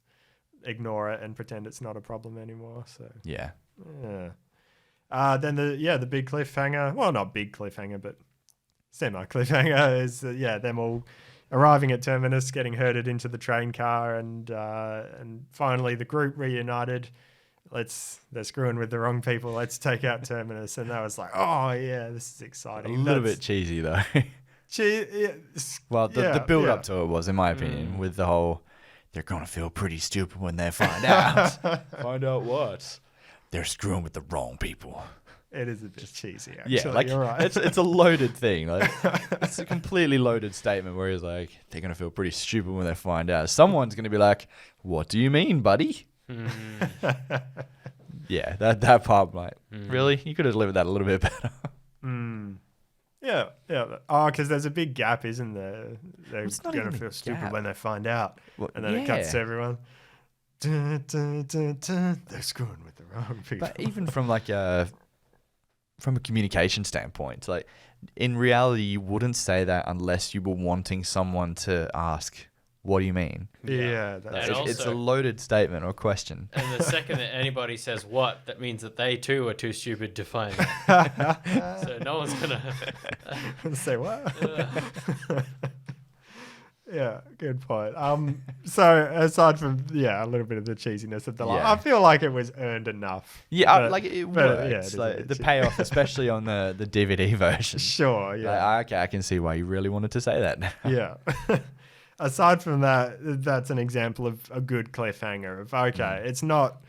ignore it and pretend it's not a problem anymore. So then the big cliffhanger, well, not big cliffhanger, but semi cliffhanger is them all arriving at Terminus, getting herded into the train car, and finally the group reunited. They're screwing with the wrong people. Let's take out Terminus. And that was like, oh yeah, this is exciting. A little bit cheesy though. Well, the build up to it was, in my opinion, with the whole, they're going to feel pretty stupid when they find out. Find out what? They're screwing with the wrong people. It is a bit cheesy, actually. Yeah, like, you're right. it's a loaded thing. Like, it's a completely loaded statement where he's like, they're going to feel pretty stupid when they find out. Someone's going to be like, what do you mean, buddy? Yeah, that part, like, really? You could have delivered that a little bit better. Yeah. Oh, because there's a big gap, isn't there? They're going to feel stupid when they find out. Well, and then it cuts to everyone. Dun, dun, dun, dun. They're screwing with the wrong people. But even from like from a communication standpoint, like in reality, you wouldn't say that unless you were wanting someone to ask, "What do you mean?" Yeah, it's a loaded statement or question. And the second that anybody says "what," that means that they too are too stupid to find it. So no one's gonna say what. Yeah, good point. So aside from a little bit of the cheesiness of the line, I feel like it was earned enough. Yeah, but, like it it works. Like the payoff, especially on the DVD version. Sure, yeah. Like, okay, I can see why you really wanted to say that now. Yeah. Aside from that, that's an example of a good cliffhanger. Of it's not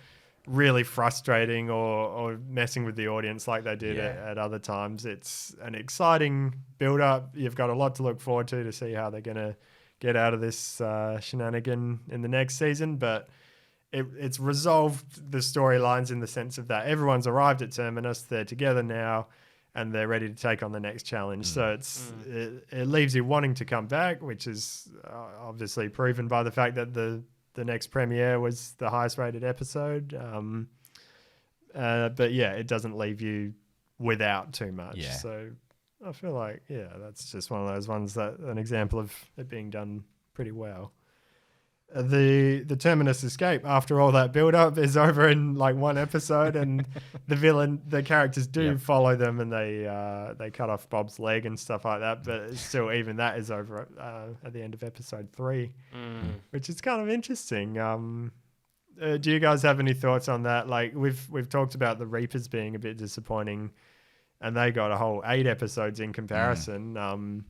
really frustrating or messing with the audience like they did at other times. It's an exciting build up. You've got a lot to look forward to see how they're gonna get out of this shenanigan in the next season, but it's resolved the storylines in the sense of that everyone's arrived at Terminus, they're together now, and they're ready to take on the next challenge. So it leaves you wanting to come back, which is obviously proven by the fact that the next premiere was the highest rated episode. But it doesn't leave you without too much. Yeah. So I feel like, that's just one of those ones that an example of it being done pretty well. The Terminus escape after all that build up is over in like one episode, and the characters do follow them, and they cut off Bob's leg and stuff like that. But still, even that is over at the end of episode 3, which is kind of interesting. Do you guys have any thoughts on that? Like we've talked about the Reapers being a bit disappointing, and they got a whole 8 episodes in comparison.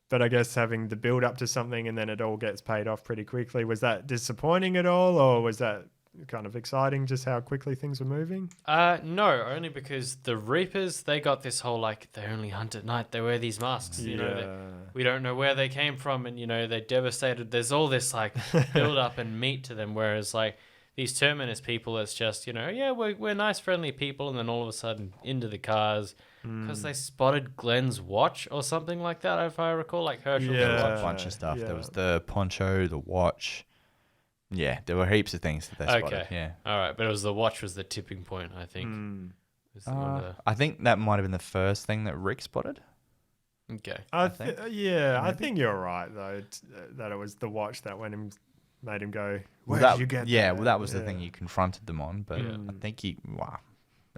But I guess having the build up to something and then it all gets paid off pretty quickly, was that disappointing at all, or was that kind of exciting just how quickly things were moving? No, only because the Reapers, they got this whole like they only hunt at night, they wear these masks, you know, we don't know where they came from, and they're devastated. There's all this like build up and meat to them, whereas like these Terminus people, it's just we're nice friendly people, and then all of a sudden into the cars. Because they spotted Glenn's watch or something like that, if I recall, like Herschel's watch. A bunch of stuff. There was the poncho, the watch. Yeah, there were heaps of things that they spotted. Yeah. All right, but the watch was the tipping point, I think. I think that might have been the first thing that Rick spotted. Okay. I think you're right though. That it was the watch that made him go. Where did you get that? Yeah, well, that was the thing he confronted them on. But I think I'll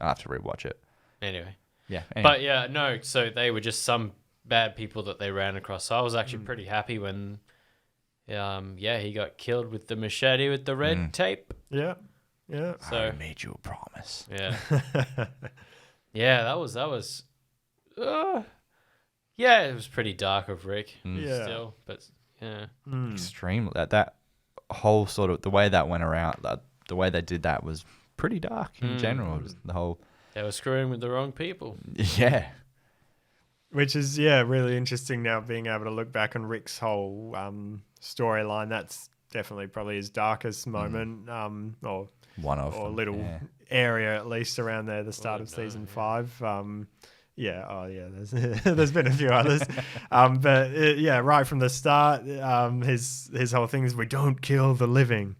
have to rewatch it. Anyway. Yeah. But so they were just some bad people that they ran across. So I was actually pretty happy when, he got killed with the machete with the red tape. Yeah. So I made you a promise. Yeah. That was. It was pretty dark of Rick. Still, but extremely. That whole sort of the way that went around, the way they did that was pretty dark in general. It was the whole. They were screwing with the wrong people. Yeah. Which is, really interesting now, being able to look back on Rick's whole storyline. That's definitely probably his darkest moment, or one of or them, little area at least around there, the start of season 5. There's been a few others. Right from the start, his whole thing is we don't kill the living.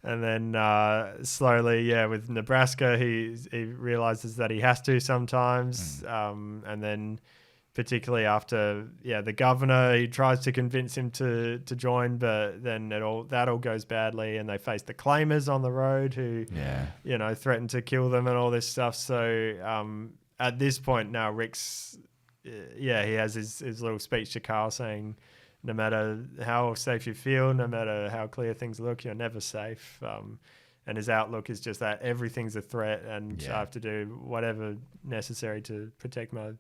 And then slowly, with Nebraska, he realizes that he has to sometimes. And then particularly after, the governor, he tries to convince him to join, but then that all goes badly, and they face the claimers on the road who, threaten to kill them and all this stuff. So at this point now, Rick's, he has his little speech to Carl saying, no matter how safe you feel, no matter how clear things look, you're never safe. And his outlook is just that everything's a threat, and I have to do whatever necessary to protect my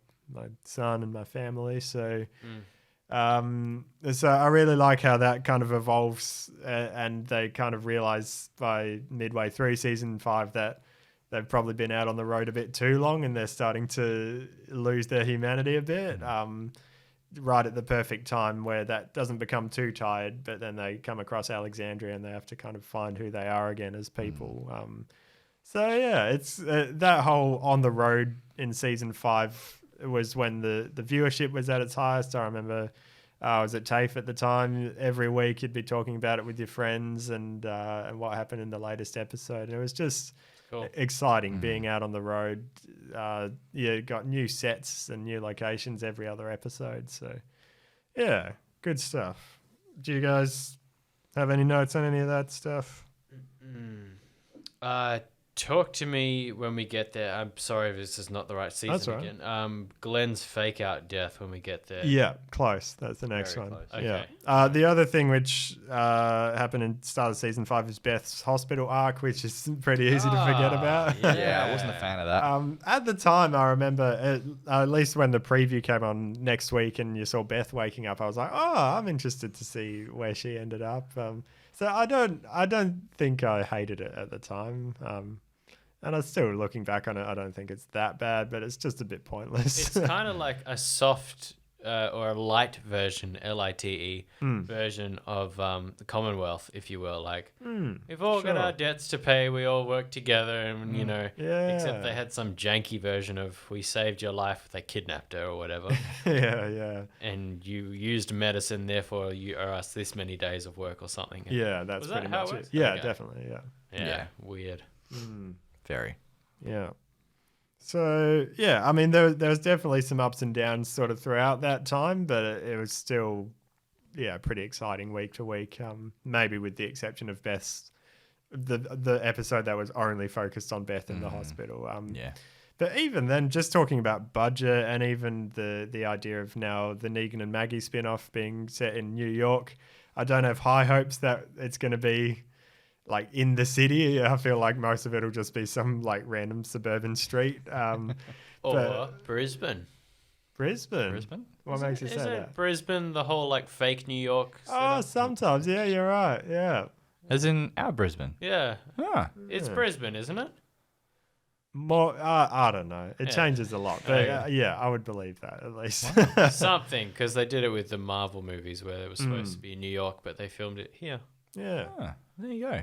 son and my family. So, So I really like how that kind of evolves, and they kind of realize by midway through season 5 that they've probably been out on the road a bit too long, and they're starting to lose their humanity a bit. Right at the perfect time where that doesn't become too tired, but then they come across Alexandria and they have to kind of find who they are again as people. So yeah, it's that whole on the road in season 5 was when the viewership was at its highest. I remember I was at TAFE at the time. Every week you'd be talking about it with your friends and what happened in the latest episode. It was just exciting being out on the road. You got new sets and new locations every other episode. So yeah, good stuff. Do you guys have any notes on any of that stuff? Talk to me when we get there. I'm sorry if this is not the right season. That's right. Again. Glenn's fake out death when we get there. Yeah, close. That's the next Very one. Close. Yeah. Okay. The other thing which happened in start of season 5 is Beth's hospital arc, which is pretty easy to forget about. Yeah, I wasn't a fan of that. At the time, I remember at least when the preview came on next week and you saw Beth waking up, I was like, oh, I'm interested to see where she ended up. So I don't think I hated it at the time. And I'm still looking back on it. I don't think it's that bad, but it's just a bit pointless. It's kind of like a soft or a light version, LITE version of the Commonwealth, if you will. Like we've all got our debts to pay. We all work together, and except they had some janky version of we saved your life. They kidnapped her or whatever. Yeah. And you used medicine, therefore you owe us this many days of work or something. Yeah, that's pretty much it. Yeah, definitely. Yeah. Weird. Very. Yeah. So, yeah, I mean, there was definitely some ups and downs sort of throughout that time, but it was still, pretty exciting week to week, maybe with the exception of Beth's, the episode that was only focused on Beth in the hospital. But even then, just talking about budget and even the idea of now the Negan and Maggie spin-off being set in New York, I don't have high hopes that it's going to be like in the city. I feel like most of it will just be some like random suburban street. Or Brisbane. Brisbane? What makes you say that? Brisbane, the whole like fake New York setup? Sometimes. Yeah, you're right. Yeah. As in our Brisbane? Yeah. It's Brisbane, isn't it? More, I don't know. It changes a lot. But I would believe that at least. Something, because they did it with the Marvel movies where it was supposed to be in New York, but they filmed it here. Yeah. There you go.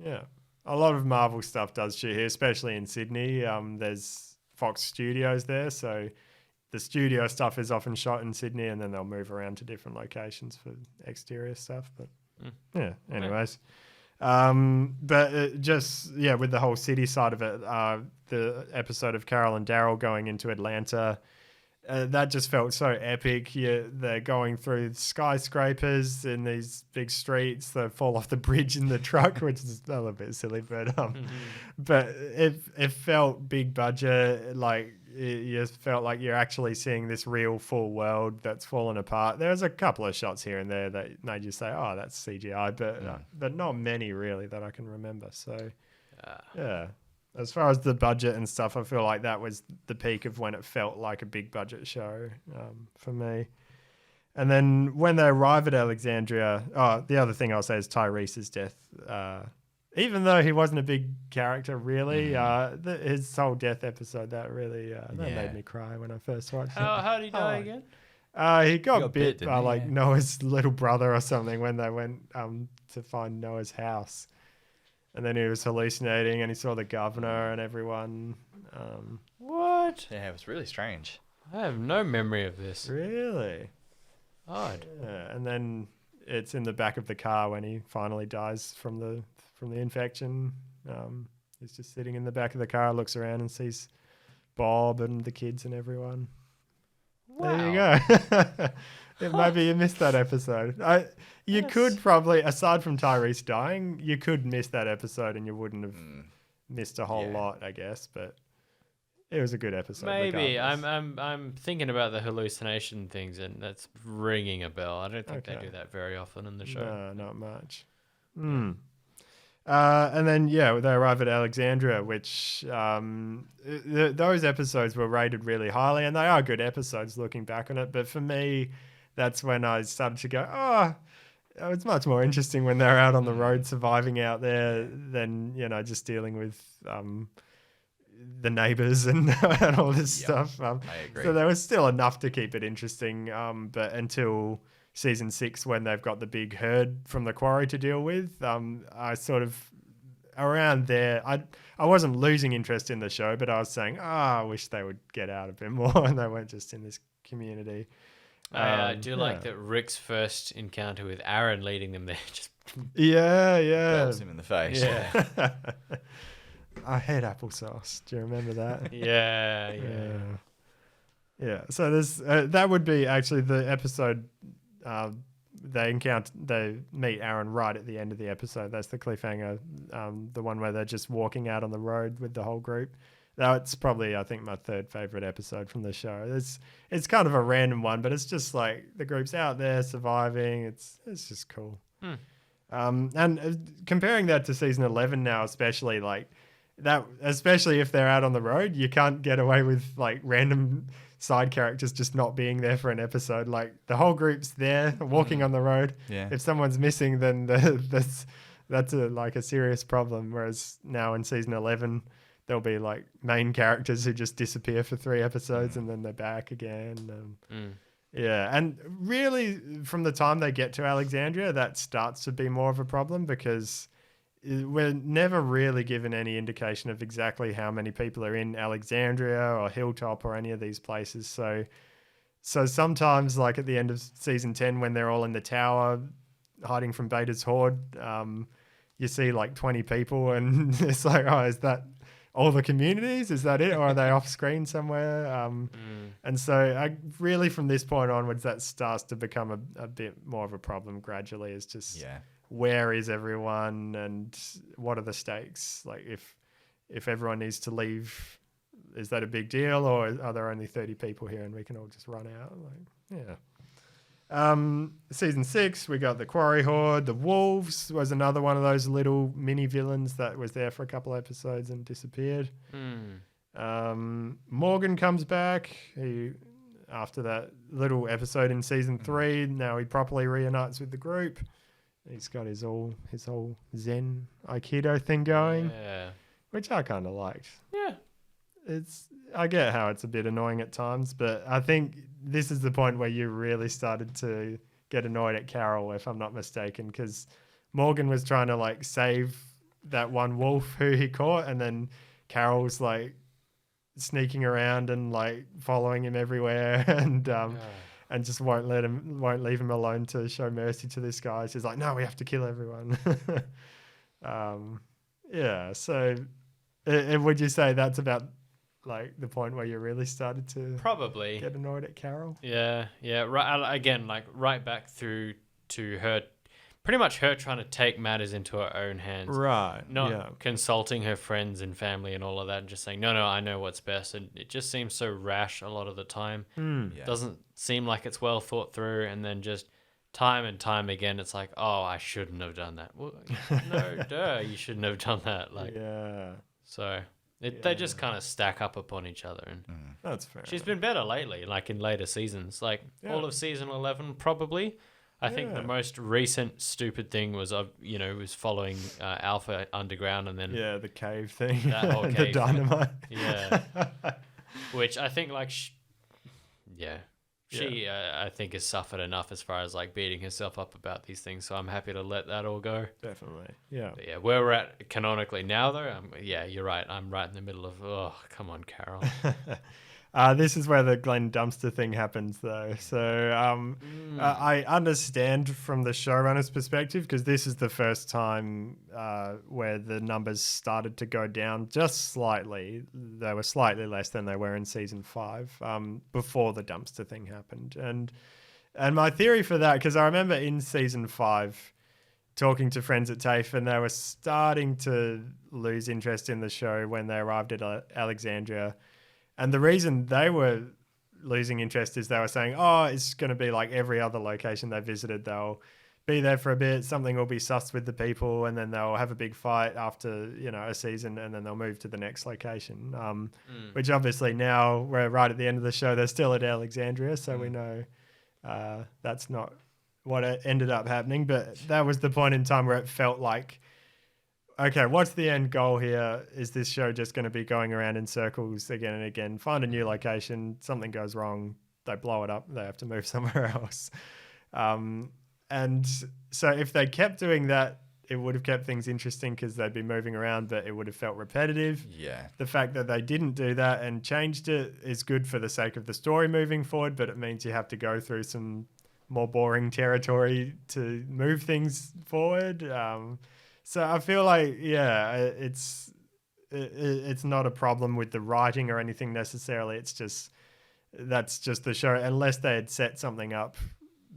Yeah. A lot of Marvel stuff does shoot here, especially in Sydney. There's Fox Studios there, so the studio stuff is often shot in Sydney, and then they'll move around to different locations for exterior stuff. But anyways. But just, with the whole city side of it, the episode of Carol and Daryl going into Atlanta, that just felt so epic. They're going through skyscrapers in these big streets. They fall off the bridge in the truck, which is a little bit silly, but but it felt big budget. Like you felt like you're actually seeing this real full world that's fallen apart. There's a couple of shots here and there that made you say, "Oh, that's CGI," but not many really that I can remember. So yeah. As far as the budget and stuff, I feel like that was the peak of when it felt like a big budget show for me. And then when they arrive at Alexandria, the other thing I'll say is Tyrese's death. Even though he wasn't a big character, really, his whole death episode, that really made me cry when I first watched it. How did he die again? He got bit by like Noah's little brother or something when they went to find Noah's house. And then he was hallucinating and he saw the governor and everyone. What? Yeah, it was really strange. I have no memory of this. Really? Odd. Yeah, and then it's in the back of the car when he finally dies from the infection. He's just sitting in the back of the car, looks around and sees Bob and the kids and everyone. Wow. There you go. Maybe you missed that episode. You could probably, aside from Tyrese dying, you could miss that episode and you wouldn't have missed a whole lot, I guess. But it was a good episode. Maybe regardless. I'm thinking about the hallucination things, and that's ringing a bell. I don't think they do that very often in the show. No, not much. And then they arrive at Alexandria, which those episodes were rated really highly, and they are good episodes looking back on it. But for me, that's when I started to go, it's much more interesting when they're out on the road surviving out there than, just dealing with the neighbors and, and all this stuff. I agree. So there was still enough to keep it interesting. But until season 6, when they've got the big herd from the quarry to deal with, I sort of around there, I wasn't losing interest in the show, but I was saying, I wish they would get out a bit more and they weren't just in this community. I do like that Rick's first encounter with Aaron leading them there. Just belts him in the face. Yeah. I hate applesauce. Do you remember that? Yeah. So there's that would be actually the episode. They meet Aaron right at the end of the episode. That's the cliffhanger. The one where they're just walking out on the road with the whole group. That's probably, I think, my third favorite episode from the show. It's kind of a random one, but it's just like the group's out there surviving. It's just cool. And comparing that to season 11 now, especially like that, especially if they're out on the road, you can't get away with like random side characters just not being there for an episode. Like the whole group's there walking on the road. Yeah. If someone's missing, then that's a serious problem. Whereas now in season 11, there'll be like main characters who just disappear for 3 episodes and then they're back again. Yeah, and really from the time they get to Alexandria, that starts to be more of a problem because we're never really given any indication of exactly how many people are in Alexandria or Hilltop or any of these places. So sometimes, like at the end of season 10, when they're all in the tower hiding from Beta's horde, you see like 20 people and it's like, is that all the communities? Is that it? Or are they off screen somewhere? And so really from this point onwards, that starts to become a bit more of a problem gradually. It's just where is everyone and what are the stakes? Like if everyone needs to leave, is that a big deal? Or are there only 30 people here and we can all just run out? Season 6, we got the Quarry Horde. The Wolves was another one of those little mini villains that was there for a couple episodes and disappeared. Morgan comes back. He, after that little episode in season 3, now he properly reunites with the group. He's got his whole Zen Aikido thing going, which I kind of liked. Yeah. I get how it's a bit annoying at times, but I think this is the point where you really started to get annoyed at Carol, if I'm not mistaken, because Morgan was trying to like save that one wolf who he caught, and then Carol's like sneaking around and like following him everywhere, and just won't leave him alone to show mercy to this guy. She's like, no, we have to kill everyone. So would you say that's about like the point where you really started to probably get annoyed at Carol? Yeah. Right again, like right back through to her, pretty much her trying to take matters into her own hands. Right. Not consulting her friends and family and all of that, and just saying, no, I know what's best. And it just seems so rash a lot of the time. Doesn't seem like it's well thought through, and then just time and time again, it's like, oh, I shouldn't have done that. Well, no, you shouldn't have done that. Like, so. They just kind of stack up upon each other, and that's fair. She's been better lately, like in later seasons, like all of season 11 probably. I think the most recent stupid thing was was following Alpha underground, and then the cave thing, that whole cave the dynamite, which I think like she I think has suffered enough as far as like beating herself up about these things, so I'm happy to let that all go. Definitely. But where we're at canonically now though, you're right, I'm right in the middle of, oh, come on, Carol. This is where the Glenn Dumpster thing happens though. So I understand from the showrunner's perspective, because this is the first time where the numbers started to go down just slightly. They were slightly less than they were in season 5 before the dumpster thing happened. And my theory for that, because I remember in season 5 talking to friends at TAFE, and they were starting to lose interest in the show when they arrived at Alexandria. And the reason they were losing interest is they were saying, it's going to be like every other location they visited. They'll be there for a bit, something will be sus with the people, and then they'll have a big fight after, a season, and then they'll move to the next location. Which obviously now we're right at the end of the show, they're still at Alexandria, so we know That's not what ended up happening, but that was the point in time where it felt like, okay, what's the end goal here? Is this show just going to be going around in circles again and again? Find a new location, something goes wrong, they blow it up, they have to move somewhere else. And so if they kept doing that, it would have kept things interesting because they'd be moving around, but it would have felt repetitive. Yeah. The fact that they didn't do that and changed it is good for the sake of the story moving forward, but it means you have to go through some more boring territory to move things forward. So I feel like, yeah, it's not a problem with the writing or anything necessarily. It's just, that's just the show. Unless they had set something up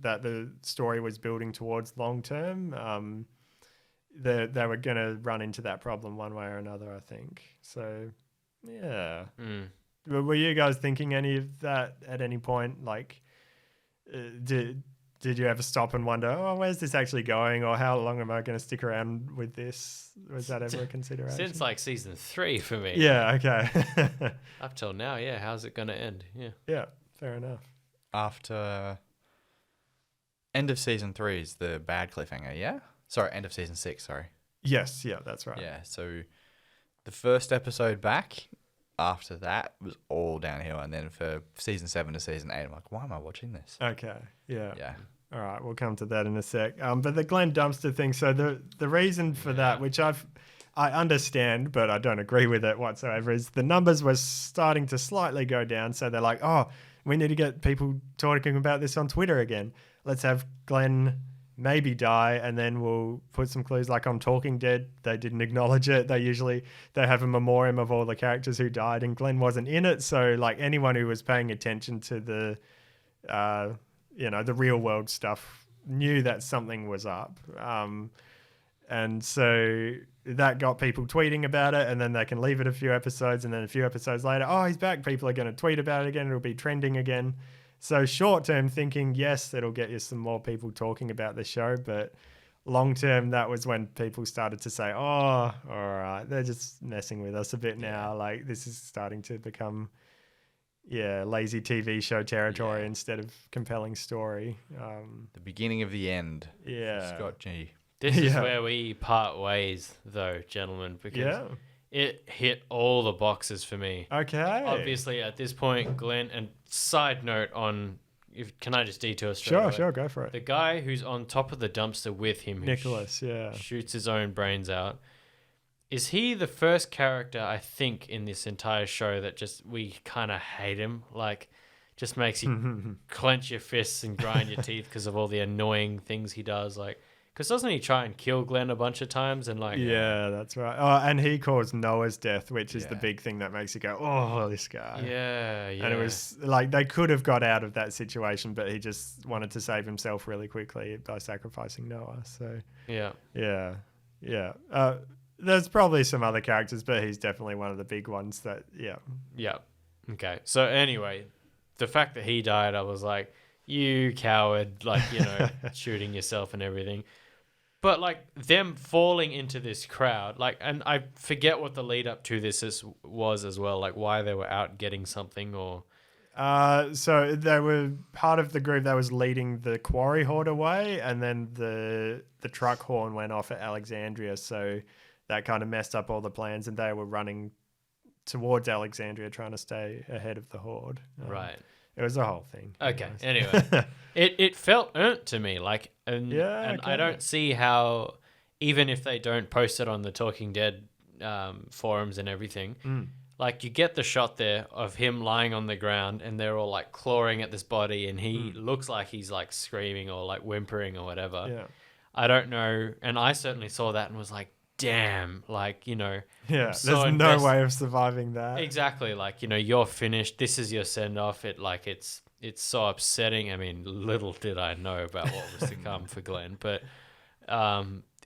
that the story was building towards long term, they were going to run into that problem one way or another, I think. So, yeah. Were you guys thinking any of that at any point? Like, did you ever stop and wonder, oh, where's this actually going? Or how long am I going to stick around with this? Was that ever a consideration? Since like season 3 for me. Yeah, okay. Up till now, yeah. How's it going to end? Yeah. Yeah, fair enough. After end of season 3 is the bad cliffhanger, yeah? Sorry, end of season 6, sorry. Yes, yeah, that's right. Yeah, so the first episode back, after that was all downhill. And then for season 7 to season 8, I'm like, why am I watching this? Okay, yeah. Yeah. All right, we'll come to that in a sec. But the Glenn Dumpster thing, so the reason for that, which I understand, but I don't agree with it whatsoever, is the numbers were starting to slightly go down. So they're like, oh, we need to get people talking about this on Twitter again. Let's have Glenn maybe die, and then we'll put some clues. Like on Talking Dead, they didn't acknowledge it. They have a memoriam of all the characters who died, and Glenn wasn't in it. So like anyone who was paying attention to the the real world stuff knew that something was up. And so that got people tweeting about it, and then they can leave it a few episodes, and then a few episodes later, oh, he's back. People are going to tweet about it again. It'll be trending again. So short-term thinking, yes, it'll get you some more people talking about the show, but long-term, that was when people started to say, oh, all right, they're just messing with us a bit now. Like, this is starting to become, lazy TV show territory instead of compelling story. The beginning of the end. Yeah. Scott G. This is where we part ways, though, gentlemen, because it hit all the boxes for me. Okay. Obviously, at this point, Glenn, and side note on, can I just detour straight away? Sure, go for it. The guy who's on top of the dumpster with him, who Nicholas, shoots his own brains out, is he the first character, I think, in this entire show that just, we kind of hate him? Like, just makes you clench your fists and grind your teeth because of all the annoying things he does, like... Because doesn't he try and kill Glenn a bunch of times? And like, yeah, that's right. Oh, and he caused Noah's death, which is the big thing that makes you go, oh, this guy. Yeah. And it was like they could have got out of that situation, but he just wanted to save himself really quickly by sacrificing Noah. So yeah. There's probably some other characters, but he's definitely one of the big ones that, Yeah. Okay. So anyway, the fact that he died, I was like, you coward, like, shooting yourself and everything. But, like, them falling into this crowd, like, and I forget what the lead up to this was as well, like, why they were out getting something or... So they were part of the group that was leading the quarry horde away, and then the truck horn went off at Alexandria, so that kind of messed up all the plans, and they were running towards Alexandria trying to stay ahead of the horde. Right. It was a whole thing. Okay. Anyway, it felt earned to me. Like, and I don't see how, even if they don't post it on the Talking Dead forums and everything, like you get the shot there of him lying on the ground and they're all like clawing at this body and he looks like he's like screaming or like whimpering or whatever. Yeah. I don't know. And I certainly saw that and was like, damn, like, yeah, there's no way of surviving that. Exactly, like, you're finished, this is your send-off. It's so upsetting. I mean, little did I know about what was to come for Glenn, but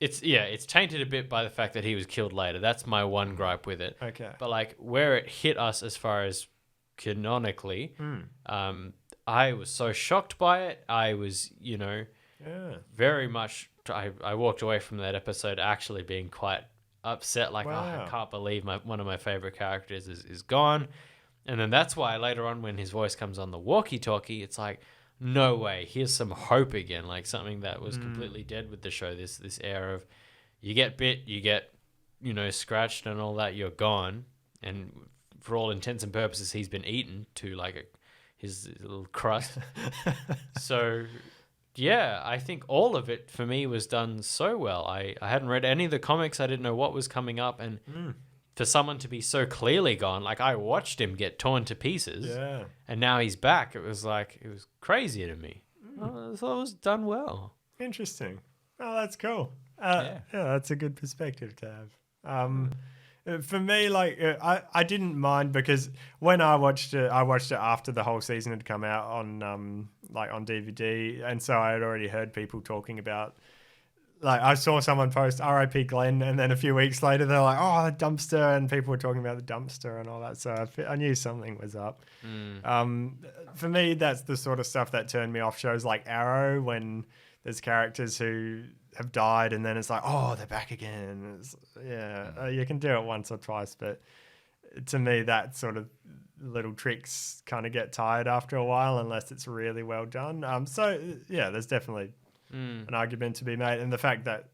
it's tainted a bit by the fact that he was killed later. That's my one gripe with it. Okay. But like where it hit us as far as canonically, I was so shocked by it. I was, very much... I walked away from that episode actually being quite upset, like, I can't believe one of my favorite characters is gone. And then that's why later on when his voice comes on the walkie-talkie, it's like, no way, here's some hope again, like something that was completely dead with the show. This air of you get bit, you get, scratched and all that, you're gone, and for all intents and purposes, he's been eaten to like his little crust. So, yeah, I think all of it for me was done so well. I hadn't read any of the comics. I didn't know what was coming up, and for someone to be so clearly gone, like I watched him get torn to pieces, and now he's back. It was crazy to me. I thought it was done well. Interesting. Oh, that's cool. Yeah, that's a good perspective to have. For me, I didn't mind because when I watched it after the whole season had come out on on DVD, and so I had already heard people talking about. Like I saw someone post R.I.P. Glenn, and then a few weeks later they're like, "Oh, the dumpster," and people were talking about the dumpster and all that. So I knew something was up. For me, that's the sort of stuff that turned me off shows like Arrow, when there's characters who have died and then it's like, oh, they're back again. You can do it once or twice, but to me, that sort of little tricks kind of get tired after a while unless it's really well done. There's definitely an argument to be made, and the fact that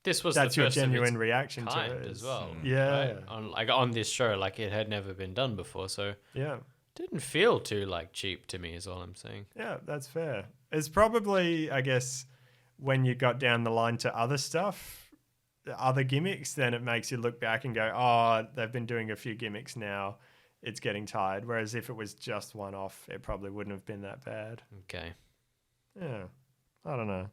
that's your genuine reaction to it as well. Yeah, right? On this show, like it had never been done before, so didn't feel too cheap to me. Is all I'm saying. Yeah, that's fair. It's probably, I guess, when you got down the line to other stuff, other gimmicks, then it makes you look back and go, oh, they've been doing a few gimmicks now. It's getting tired. Whereas if it was just one off, it probably wouldn't have been that bad. Okay. Yeah. I don't know.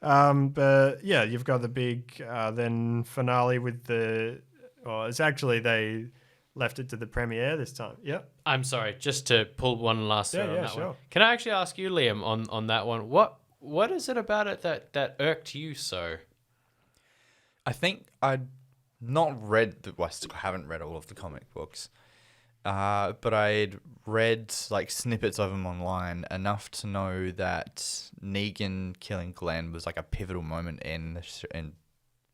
But yeah, you've got the big then finale with it's actually they left it to the premiere this time. Yep. I'm sorry, just to pull one last thread on that sure. one. Can I actually ask you, Liam, on that one? What is it about it that irked you so? I think I'd not read I still haven't read all of the comic books, but I'd read snippets of them online enough to know that Negan killing Glenn was a pivotal moment in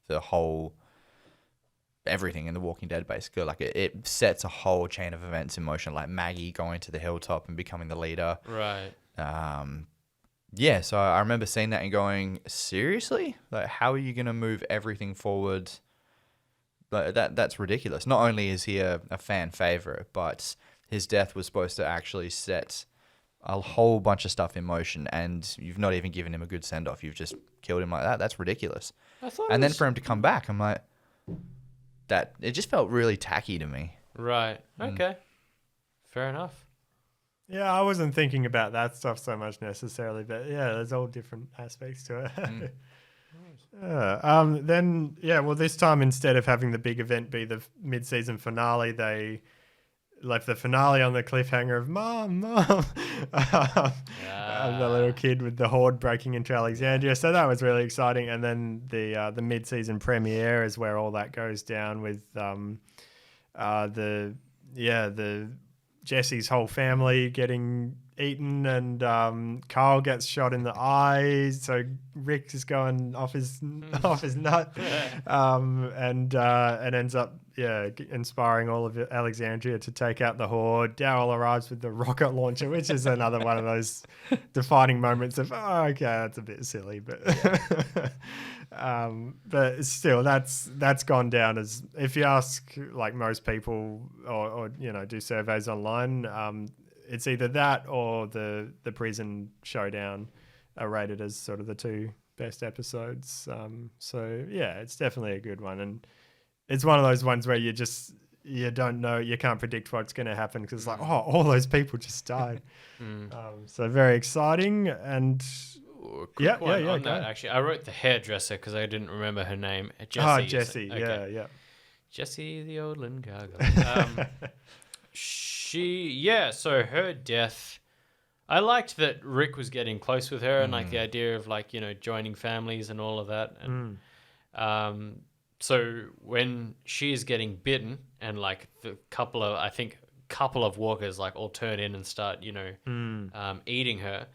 the whole everything in The Walking Dead. Basically, it sets a whole chain of events in motion, like Maggie going to the hilltop and becoming the leader. Right. Yeah, so I remember seeing that and going, seriously? How are you going to move everything forward? That's ridiculous. Not only is he a fan favorite, but his death was supposed to actually set a whole bunch of stuff in motion, and you've not even given him a good send-off. You've just killed him like that. That's ridiculous. Then for him to come back, I'm like, it just felt really tacky to me. Right. Okay. Fair enough. Yeah, I wasn't thinking about that stuff so much necessarily, but yeah, there's all different aspects to it. This time instead of having the big event be the mid-season finale, they left the finale on the cliffhanger of Mom. The little kid with the horde breaking into Alexandria. So that was really exciting. And then the mid-season premiere is where all that goes down with the Jesse's whole family getting eaten, and Carl gets shot in the eye, so Rick is going off his nut, and ends up inspiring all of Alexandria to take out the horde. Daryl arrives with the rocket launcher, which is another one of those defining moments of that's a bit silly, but but still that's gone down as, if you ask most people or do surveys online, it's either that or the prison showdown are rated as sort of the two best episodes. It's definitely a good one, and it's one of those ones where you don't know, you can't predict what's going to happen because all those people just died. So very exciting. And actually, I wrote the hairdresser because I didn't remember her name. Jessie. Jessie. Okay. Yeah. Jessie the Odlin Gargoyle. So her death, I liked that Rick was getting close with her and the idea of joining families and all of that. And so when she is getting bitten and the couple of walkers all turn in and start eating her,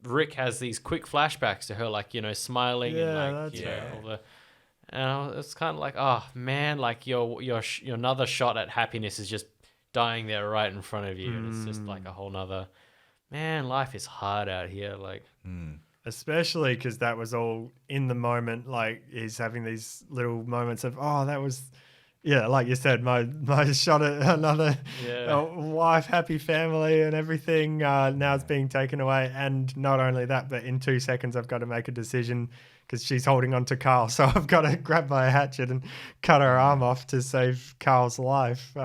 Rick has these quick flashbacks to her smiling and all the. And it's kind of oh man, your another shot at happiness is just dying there right in front of you, and it's just a whole nother man, life is hard out here. Like, especially because that was all in the moment. Like he's having these little moments of, oh, that was, yeah, like you said, my shot at another wife, happy family, and everything. Now it's being taken away, and not only that, but in 2 seconds I've got to make a decision because she's holding on to Carl, so I've got to grab my hatchet and cut her arm off to save Carl's life.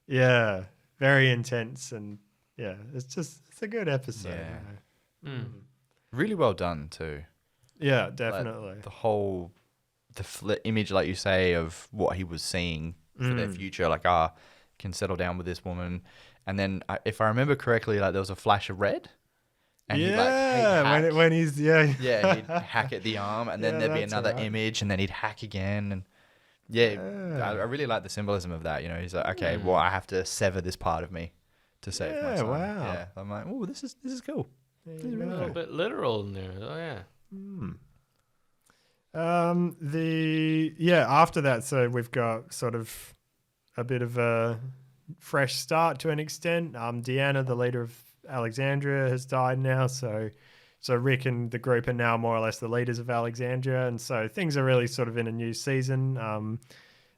Yeah, very intense, and yeah, it's a good episode. Yeah. Really well done too. Yeah, definitely. Like the whole image, like you say, of what he was seeing for their future, like can settle down with this woman, and then if I remember correctly, like there was a flash of red. And he'd when he's he'd hack at the arm, and then there'd be another image, and then he'd hack again, and I really like the symbolism of that. You know, he's like, okay, well, I have to sever this part of me to save my son. Wow. Yeah, I'm like, oh, this is cool. This is really a little bit literal in there. Oh yeah. After that, so we've got sort of a bit of a fresh start to an extent. Deanna, the leader of Alexandria, has died now, so Rick and the group are now more or less the leaders of Alexandria, and so things are really sort of in a new season.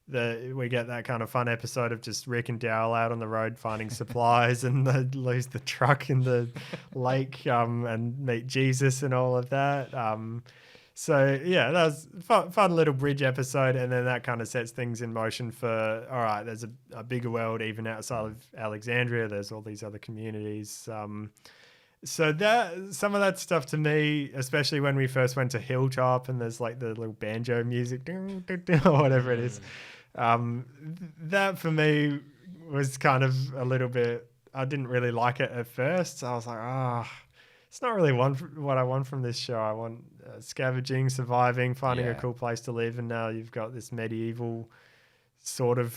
We get that kind of fun episode of just Rick and Dowell out on the road finding supplies, and they lose the truck in the lake, and meet Jesus and all of that. So yeah, that was fun little bridge episode, and then that kind of sets things in motion for, all right, there's a bigger world even outside of Alexandria. There's all these other communities. So that some of that stuff to me, especially when we first went to Hilltop, and there's like the little banjo music or whatever it is, that for me was kind of a little bit. I didn't really like it at first. I was like, it's not really what I want from this show. I want scavenging, surviving, finding a cool place to live, and now you've got this medieval sort of,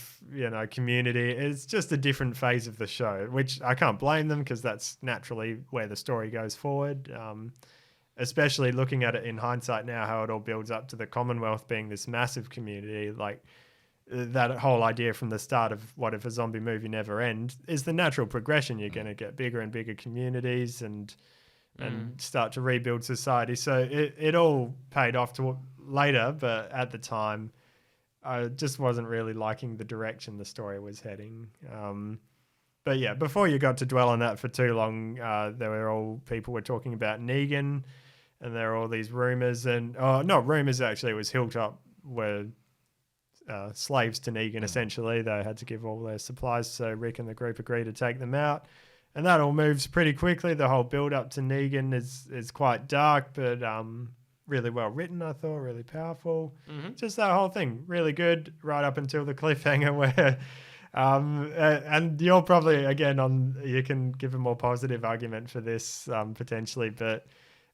community. It's just a different phase of the show, which I can't blame them because that's naturally where the story goes forward. Especially looking at it in hindsight now, how it all builds up to the Commonwealth being this massive community. Like that whole idea from the start of what if a zombie movie never ends is the natural progression. You're going to get bigger and bigger communities and start to rebuild society. So it all paid off to later, but at the time, I just wasn't really liking the direction the story was heading. But yeah, before you got to dwell on that for too long, people were talking about Negan, and there were all these rumors, and not rumors actually, it was Hilltop were slaves to Negan essentially. They had to give all their supplies, so Rick and the group agreed to take them out. And that all moves pretty quickly. The whole build up to Negan is quite dark, but really well written, I thought, really powerful. Just that whole thing, really good, right up until the cliffhanger where, and you're probably, again, you can give a more positive argument for this potentially, but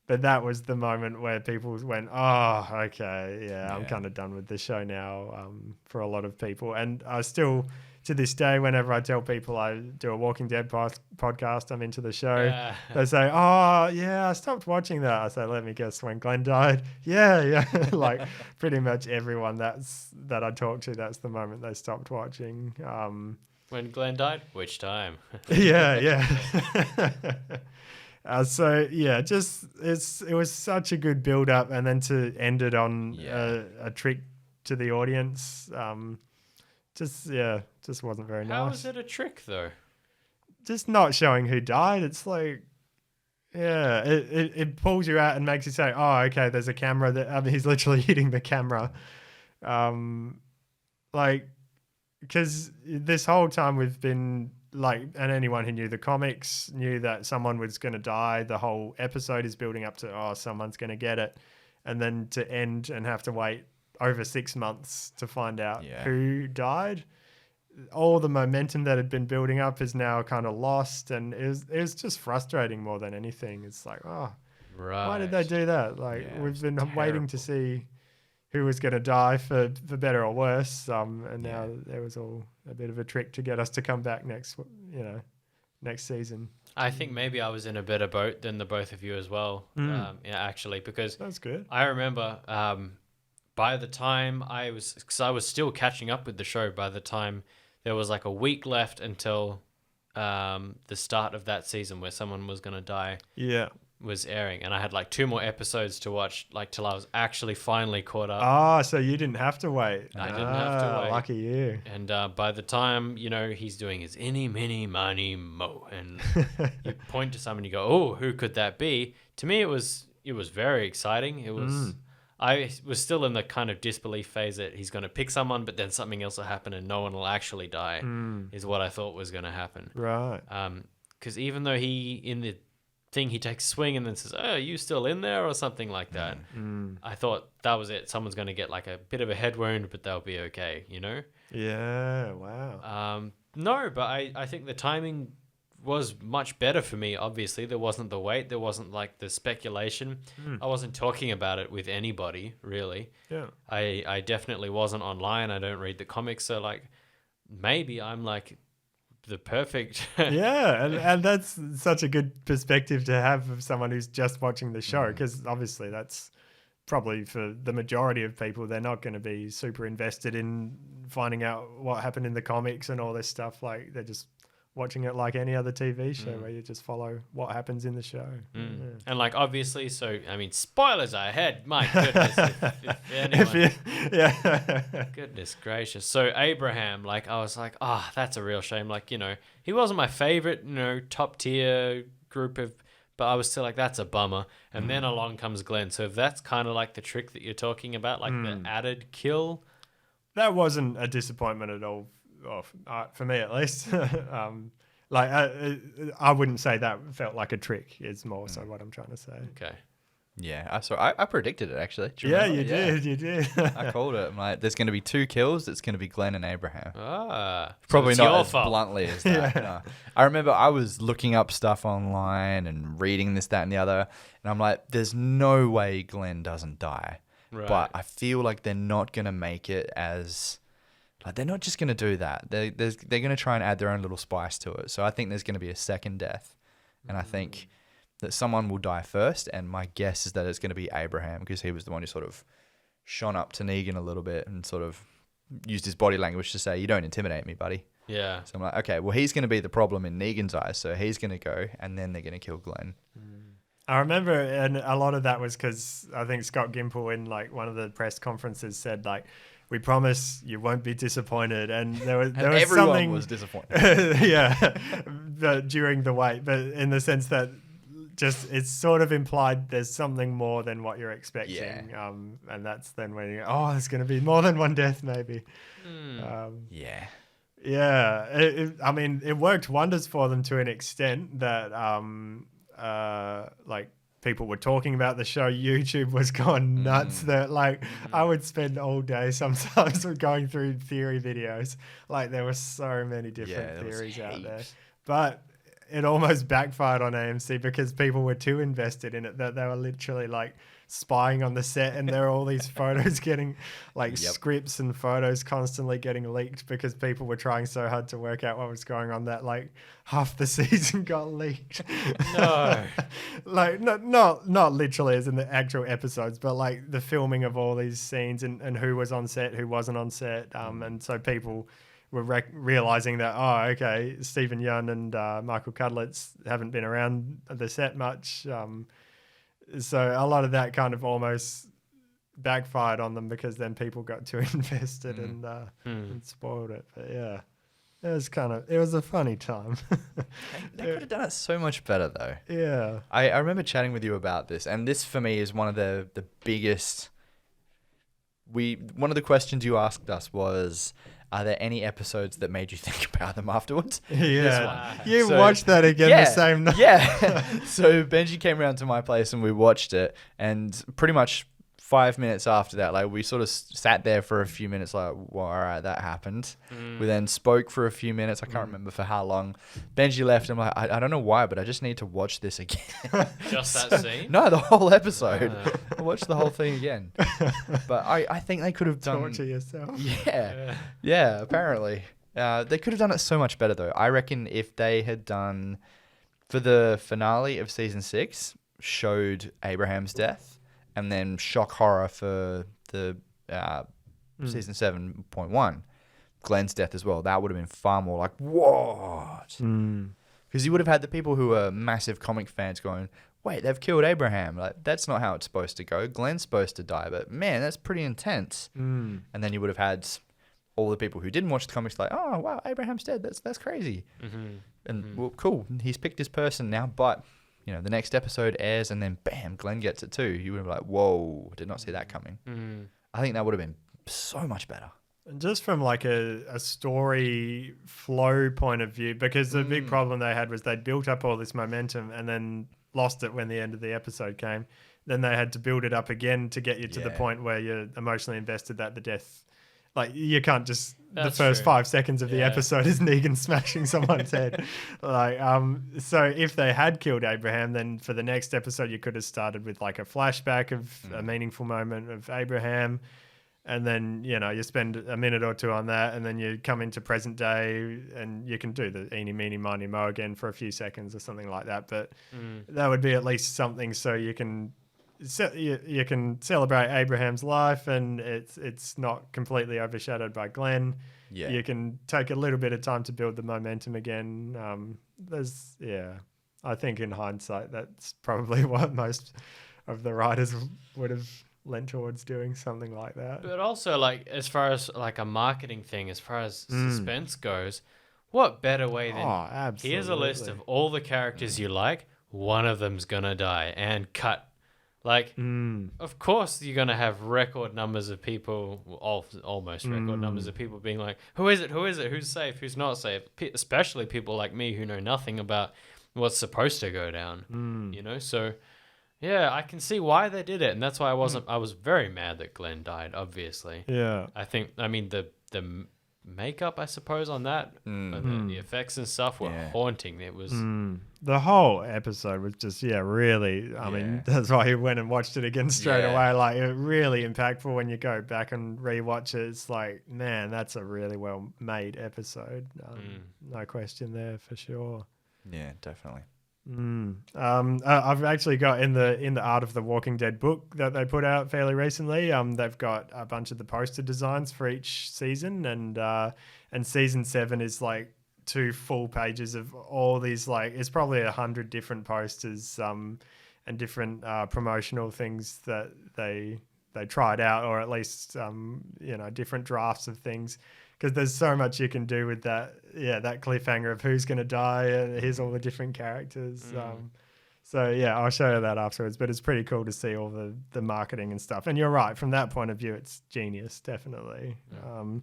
that was the moment where people went, oh, okay, I'm kind of done with the show now for a lot of people. And I still, to this day, whenever I tell people I do a Walking Dead podcast, I'm into the show, they say, oh, yeah, I stopped watching that. I say, let me guess, when Glenn died? Yeah. Like pretty much everyone that I talk to, that's the moment they stopped watching. When Glenn died? Which time? Yeah. So yeah, it was such a good build up, and then to end it on a trick to the audience, just wasn't very nice. How is it a trick though? Just not showing who died. It's like, it pulls you out and makes you say, oh, okay, there's a camera that, he's literally hitting the camera, because this whole time we've been and anyone who knew the comics knew that someone was going to die. The whole episode is building up to, someone's going to get it. And then to end and have to wait over 6 months to find out who died. All the momentum that had been building up is now kind of lost. And it was just frustrating more than anything. It's like, why did they do that? We've been waiting to see who was going to die for better or worse. And now there was all a bit of a trick to get us to come back next season. I think maybe I was in a better boat than the both of you as well. Actually, because that's good. I remember by the time because I was still catching up with the show by the time there was like a week left until the start of that season where someone was going to die Yeah. was airing, and I had like 2 more episodes to watch, like till I was actually finally caught up. Ah, so you didn't have to wait. I didn't have to wait. Lucky you. And by the time, he's doing his any, mini, money, mo, and you point to someone, you go, oh, who could that be? To me, it was very exciting. It was, I was still in the kind of disbelief phase that he's going to pick someone, but then something else will happen and no one will actually die, is what I thought was going to happen. Right. Because even though in the thing, he takes a swing and then says, oh, are you still in there, or something like that. I thought that was it. Someone's going to get like a bit of a head wound, but they'll be okay, Yeah, wow. No, but I think the timing was much better for me. Obviously, there wasn't the wait, there wasn't like the speculation. I wasn't talking about it with anybody, really. Yeah. I definitely wasn't online. I don't read the comics, so like maybe I'm like the perfect Yeah, and that's such a good perspective to have of someone who's just watching the show, because obviously that's probably for the majority of people, they're not going to be super invested in finding out what happened in the comics and all this stuff. Like, they're just watching it like any other TV show where you just follow what happens in the show. Yeah. And like, obviously, so I mean, spoilers ahead, my goodness, if anyone, goodness gracious. So Abraham, like, I was like, that's a real shame. Like, he wasn't my favorite, top tier group of, but I was still like, that's a bummer. And then along comes Glenn. So if that's kind of like the trick that you're talking about, like the added kill, that wasn't a disappointment at all. For me at least. I wouldn't say that felt like a trick. It's more so what I'm trying to say. Okay. Yeah, I predicted it actually. You did. I called it. I'm like, there's going to be 2 kills. It's going to be Glenn and Abraham. so Probably it's not your as fault. bluntly as that. No. I remember I was looking up stuff online and reading this, that, and the other, and I'm like, there's no way Glenn doesn't die. Right. But I feel like they're not going to make it as... Like, they're not just going to do that. They're going to try and add their own little spice to it. So I think there's going to be a second death. And I think that someone will die first. And my guess is that it's going to be Abraham, because he was the one who sort of shone up to Negan a little bit and sort of used his body language to say, you don't intimidate me, buddy. Yeah. So I'm like, okay, well, he's going to be the problem in Negan's eyes. So he's going to go, and then they're going to kill Glenn. I remember, and a lot of that was because I think Scott Gimple in like one of the press conferences said, like, we promise you won't be disappointed. And there was everyone something... was disappointed. but during the wait. But in the sense that just it's sort of implied there's something more than what you're expecting. Yeah. And that's then when you go, there's going to be more than one death maybe. Yeah. Yeah. I mean, it worked wonders for them to an extent that like... people were talking about the show. YouTube was going nuts. That I would spend all day sometimes going through theory videos. Like, there were so many different theories out there, but it almost backfired on AMC because people were too invested in it that they were literally like spying on the set, and there are all these photos getting scripts and photos constantly getting leaked because people were trying so hard to work out what was going on that like half the season got leaked. No. Like not literally as in the actual episodes, but like the filming of all these scenes and who was on set, who wasn't on set. And so people were realizing that, okay, Stephen Yeun and Michael Cudlitz haven't been around the set much. So a lot of that kind of almost backfired on them because then people got too invested and spoiled it. But yeah, it was a funny time. They could have done it so much better though. Yeah. I remember chatting with you about this, and this for me is one of the biggest. One of the questions you asked us was, are there any episodes that made you think about them afterwards? Yeah. You watched that again the same night. Yeah. So Benji came around to my place and we watched it, and pretty much 5 minutes after that, like, we sort of sat there for a few minutes like, well, all right, that happened. We then spoke for a few minutes. I can't remember for how long. Benji left. I'm like, I don't know why, but I just need to watch this again. Just that scene? No, the whole episode. I watched the whole thing again. But I think they could have done... Torture yourself. Yeah, apparently. They could have done it so much better, though. I reckon if they had done... For the finale of Season 6, showed Abraham's death, and then shock horror for the Season 7.1, Glenn's death as well. That would have been far more like, what? Because you would have had the people who are massive comic fans going, wait, they've killed Abraham. Like, that's not how it's supposed to go. Glenn's supposed to die, but man, that's pretty intense. And then you would have had all the people who didn't watch the comics like, oh, wow, Abraham's dead. That's crazy. And well, cool. He's picked his person now, but you know, the next episode airs and then bam, Glenn gets it too. You would be like, whoa, did not see that coming. I think that would have been so much better. Just from like a story flow point of view, because the big problem they had was they'd built up all this momentum and then lost it when the end of the episode came. Then they had to build it up again to get you to the point where you're emotionally invested that the death, like you can't just, the first 5 seconds of the episode is Negan smashing someone's head. Like, so if they had killed Abraham, then for the next episode, you could have started with like a flashback of a meaningful moment of Abraham. And then, you know, you spend a minute or two on that, and then you come into present day and you can do the eeny, meeny, miny, mo again for a few seconds or something like that. But that would be at least something so you can you can celebrate Abraham's life and it's not completely overshadowed by Glenn. Yeah. You can take a little bit of time to build the momentum again. I think in hindsight, that's probably what most of the writers would have lent towards doing, something like that. But also, like, as far as like a marketing thing, as far as suspense goes, what better way than here's a list of all the characters you like, one of them's gonna die, and cut. Like, of course you're gonna have record numbers of people, almost record numbers of people being like, who is it, who's safe, who's not safe, especially people like me who know nothing about what's supposed to go down, you know. So yeah, I can see why they did it, and that's why I was very mad that Glenn died, obviously. Yeah. I mean the makeup, I suppose, on that, the effects and stuff were haunting. It was the whole episode was just really, I mean, that's why he went and watched it again straight away. Like, it really impactful when you go back and rewatch it. It's like, man, that's a really well made episode. No question there for sure. Yeah, definitely. I've actually got in the Art of the Walking Dead book that they put out fairly recently. They've got a bunch of the poster designs for each season, and season 7 is like 2 full pages of all these, like, it's probably 100 different posters and different promotional things that they tried out, or at least different drafts of things. Because there's so much you can do with that cliffhanger of who's going to die, and here's all the different characters. So yeah, I'll show you that afterwards. But it's pretty cool to see all the marketing and stuff. And you're right, from that point of view, it's genius, definitely. Well,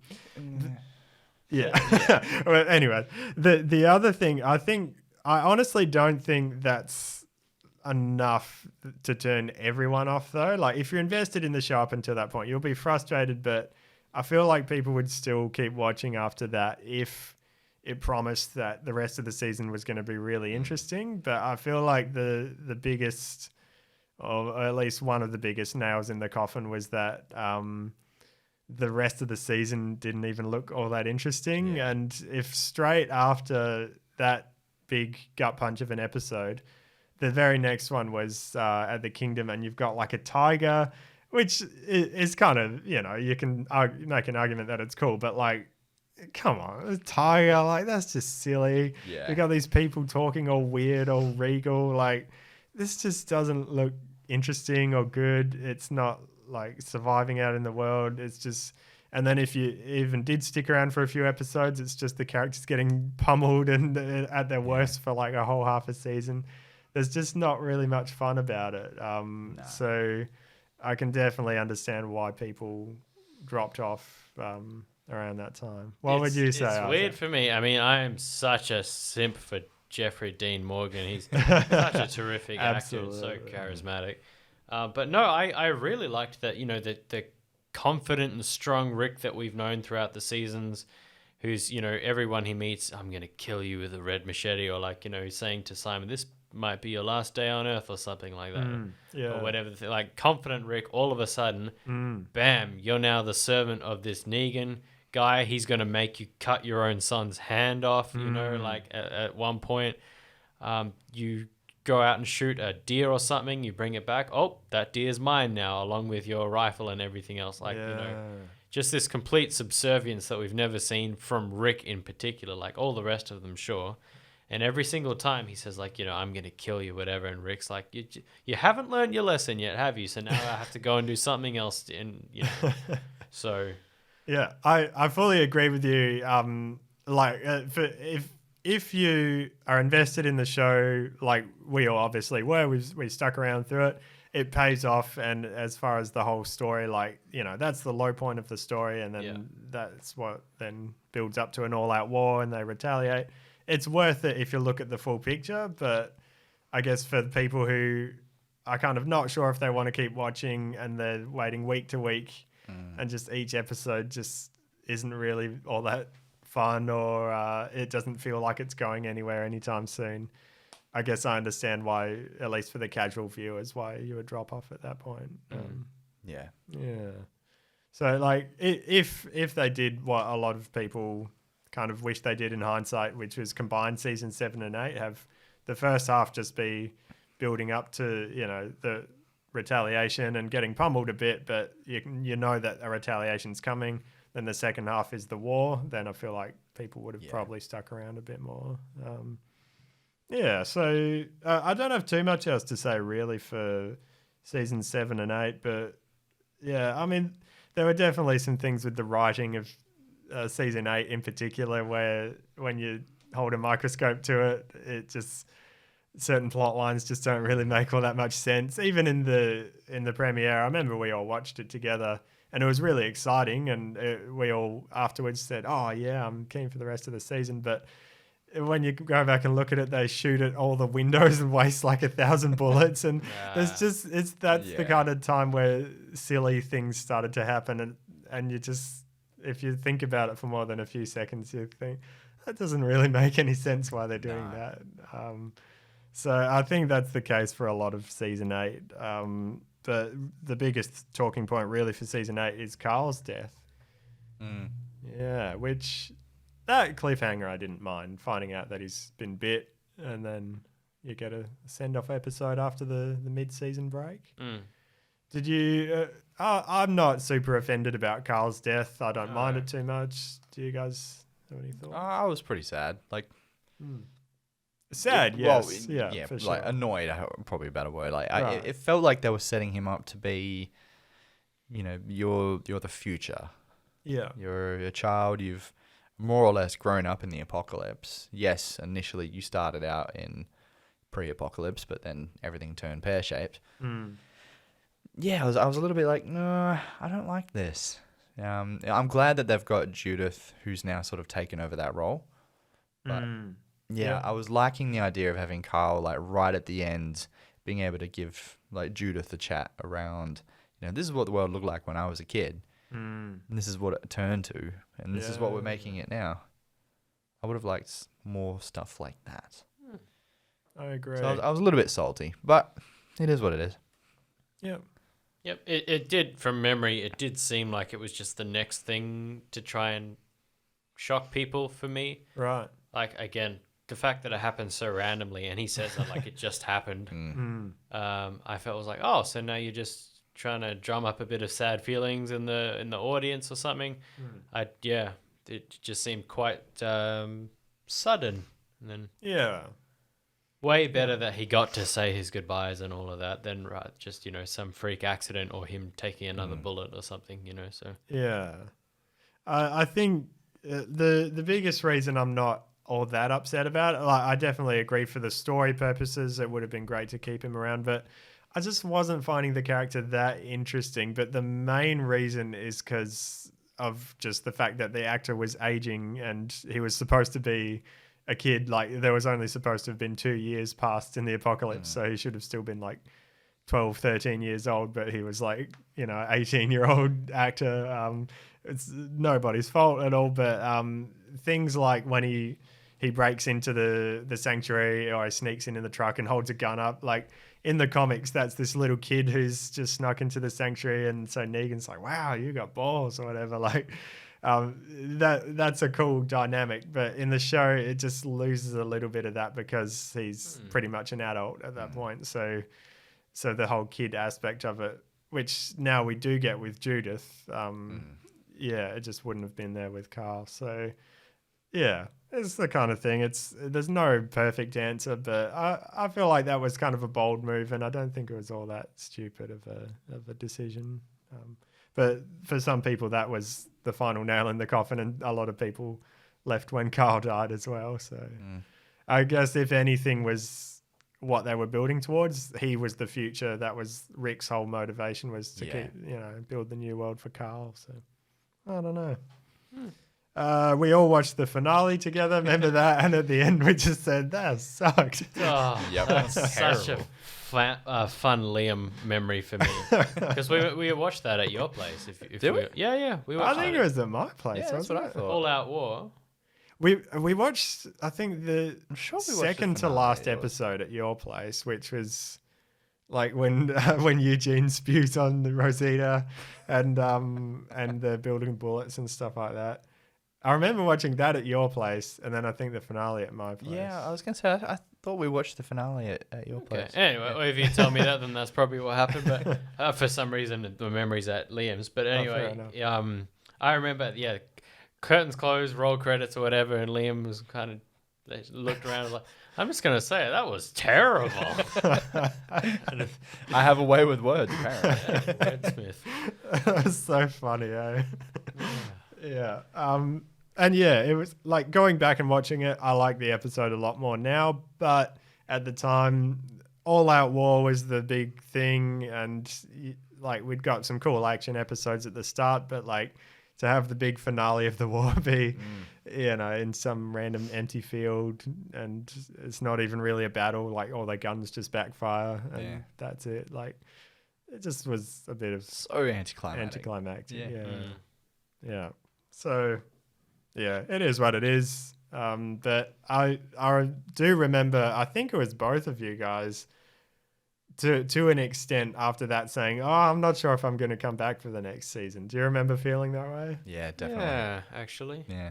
anyway, the other thing, I honestly don't think that's enough to turn everyone off, though. Like, if you're invested in the show up until that point, you'll be frustrated, but I feel like people would still keep watching after that if it promised that the rest of the season was going to be really interesting. But I feel like the biggest, or at least one of the biggest nails in the coffin was that the rest of the season didn't even look all that interesting. Yeah. And if straight after that big gut punch of an episode, the very next one was at the Kingdom, and you've got like a tiger, which is kind of, you can make an argument that it's cool, but like, come on, a tiger, like, that's just silly. Yeah. You got these people talking all weird, all regal, like, this just doesn't look interesting or good. It's not like surviving out in the world. It's just, and then if you even did stick around for a few episodes, it's just the characters getting pummeled and at their worst for like a whole half a season. There's just not really much fun about it. So I can definitely understand why people dropped off around that time. What would you say? It's weird for me. I mean, I am such a simp for Jeffrey Dean Morgan. He's such a terrific actor and so charismatic. But no, I really liked that, the confident and strong Rick that we've known throughout the seasons, who's, everyone he meets, I'm going to kill you with a red machete, or like, he's saying to Simon, this might be your last day on Earth or something like that, or whatever. Like, confident Rick, all of a sudden, bam, you're now the servant of this Negan guy. He's going to make you cut your own son's hand off, like at one point, you go out and shoot a deer or something, you bring it back, oh, that deer's mine now, along with your rifle and everything else. Like, just this complete subservience that we've never seen from Rick in particular, like all the rest of them, sure. And every single time he says, like, I'm going to kill you, whatever. And Rick's like, you haven't learned your lesson yet, have you? So now I have to go and do something else. And, so. Yeah, I fully agree with you. If you are invested in the show, like we all obviously were, we stuck around through it, it pays off. And as far as the whole story, like, that's the low point of the story. And then that's what then builds up to an all-out war and they retaliate. It's worth it if you look at the full picture, but I guess for the people who are kind of not sure if they want to keep watching and they're waiting week to week and just each episode just isn't really all that fun or it doesn't feel like it's going anywhere anytime soon, I guess I understand why, at least for the casual viewers, why you would drop off at that point. Yeah. So like if they did what a lot of people kind of wish they did in hindsight, which was combine season 7 and 8, have the first half just be building up to the retaliation and getting pummeled a bit, but you know that a retaliation's coming. Then the second half is the war. Then I feel like people would have probably stuck around a bit more. So I don't have too much else to say really for season 7 and 8, but yeah, I mean, there were definitely some things with the writing of season 8 in particular, where when you hold a microscope to it, it just certain plot lines just don't really make all that much sense. Even in the premiere, I remember we all watched it together, and it was really exciting. And we all afterwards said, "Oh yeah, I'm keen for the rest of the season." But when you go back and look at it, they shoot at all the windows and waste like 1,000 bullets, and that's the kind of time where silly things started to happen, and you just, if you think about it for more than a few seconds, you think that doesn't really make any sense why they're doing that. So I think that's the case for a lot of season 8. But the biggest talking point really for season 8 is Carl's death. Yeah, which that cliffhanger I didn't mind, finding out that he's been bit, and then you get a send-off episode after the mid-season break. Did you... I'm not super offended about Carl's death. I don't mind it too much. Do you guys have any thoughts? I was pretty sad. Like... Sad, yes. Yeah, for like sure. annoyed, probably a better word. Like Right. it felt like they were setting him up to be, you're the future. Yeah. You're a child. You've more or less grown up in the apocalypse. Yes, initially you started out in pre-apocalypse, but then everything turned pear-shaped. Yeah, I was a little bit like, no, I don't like this. I'm glad that they've got Judith, who's now sort of taken over that role. But yeah, I was liking the idea of having Carl like right at the end, being able to give like Judith a chat around, this is what the world looked like when I was a kid. And this is what it turned to, and this is what we're making it now. I would have liked more stuff like that. I agree. So I was a little bit salty, but it is what it is. Yep. It did, from memory, it did seem like it was just the next thing to try and shock people for me. Right. Like, again, the fact that it happened so randomly, and he says that like it just happened. I felt was like, oh, so now you're just trying to drum up a bit of sad feelings in the audience or something. It just seemed quite sudden. And then way better that he got to say his goodbyes and all of that than just some freak accident or him taking another bullet or something. So I think the biggest reason I'm not all that upset about it, like, I definitely agree for the story purposes it would have been great to keep him around, but I just wasn't finding the character that interesting. But the main reason is because of just the fact that the actor was aging and he was supposed to be a kid. Like, there was only supposed to have been 2 years past in the apocalypse, so he should have still been like 12, 13 years old, but he was like, 18-year-old actor. It's nobody's fault at all, but things like when he breaks into the sanctuary, or he sneaks in the truck and holds a gun up, like in the comics, that's this little kid who's just snuck into the sanctuary, and so Negan's like, wow, you got balls or whatever. Like, that's a cool dynamic, but in the show it just loses a little bit of that because he's pretty much an adult at that point. So the whole kid aspect of it, which now we do get with Judith, it just wouldn't have been there with Carl. So yeah, it's the kind of thing. There's no perfect answer, but I feel like that was kind of a bold move, and I don't think it was all that stupid of a decision. But for some people, that was the final nail in the coffin, and a lot of people left when Carl died as well. So I guess if anything was what they were building towards, he was the future. That was Rick's whole motivation, was to keep, build the new world for Carl. So I don't know. We all watched the finale together. Remember that? And at the end, we just said, that sucked. Oh, Yep, that's that's such terrible. a fun Liam memory for me. Because we watched that at your place. Did we? Yeah. We I watched think it was at my place. Yeah, that's wasn't what I it? thought. All Out War. We watched, I think, the I'm sure we watched second the to last finale. episode at your place, which was like when Eugene spews on the Rosita and they're building bullets and stuff like that. I remember watching that at your place, and then I think the finale at my place. Yeah, I was going to say, I thought we watched the finale at your place. Okay. Anyway, well, if you tell me that, then that's probably what happened. But for some reason, the memory's at Liam's. But anyway, I remember, curtains closed, roll credits or whatever, and Liam was kind of looked around and was like, I'm just going to say it, that was terrible. I have a way with words, apparently. Wordsmith. That's so funny, eh? Yeah. And yeah, it was like going back and watching it, I like the episode a lot more now, but at the time, All Out War was the big thing, and like we'd got some cool action episodes at the start, but like to have the big finale of the war be, in some random empty field, and it's not even really a battle, like all the guns just backfire, and that's it. Like it just was a bit of So anticlimactic. Yeah. So, yeah, it is what it is. But I do remember, I think it was both of you guys, to an extent after that saying, oh, I'm not sure if I'm going to come back for the next season. Do you remember feeling that way? Yeah, definitely. Yeah, actually. Yeah.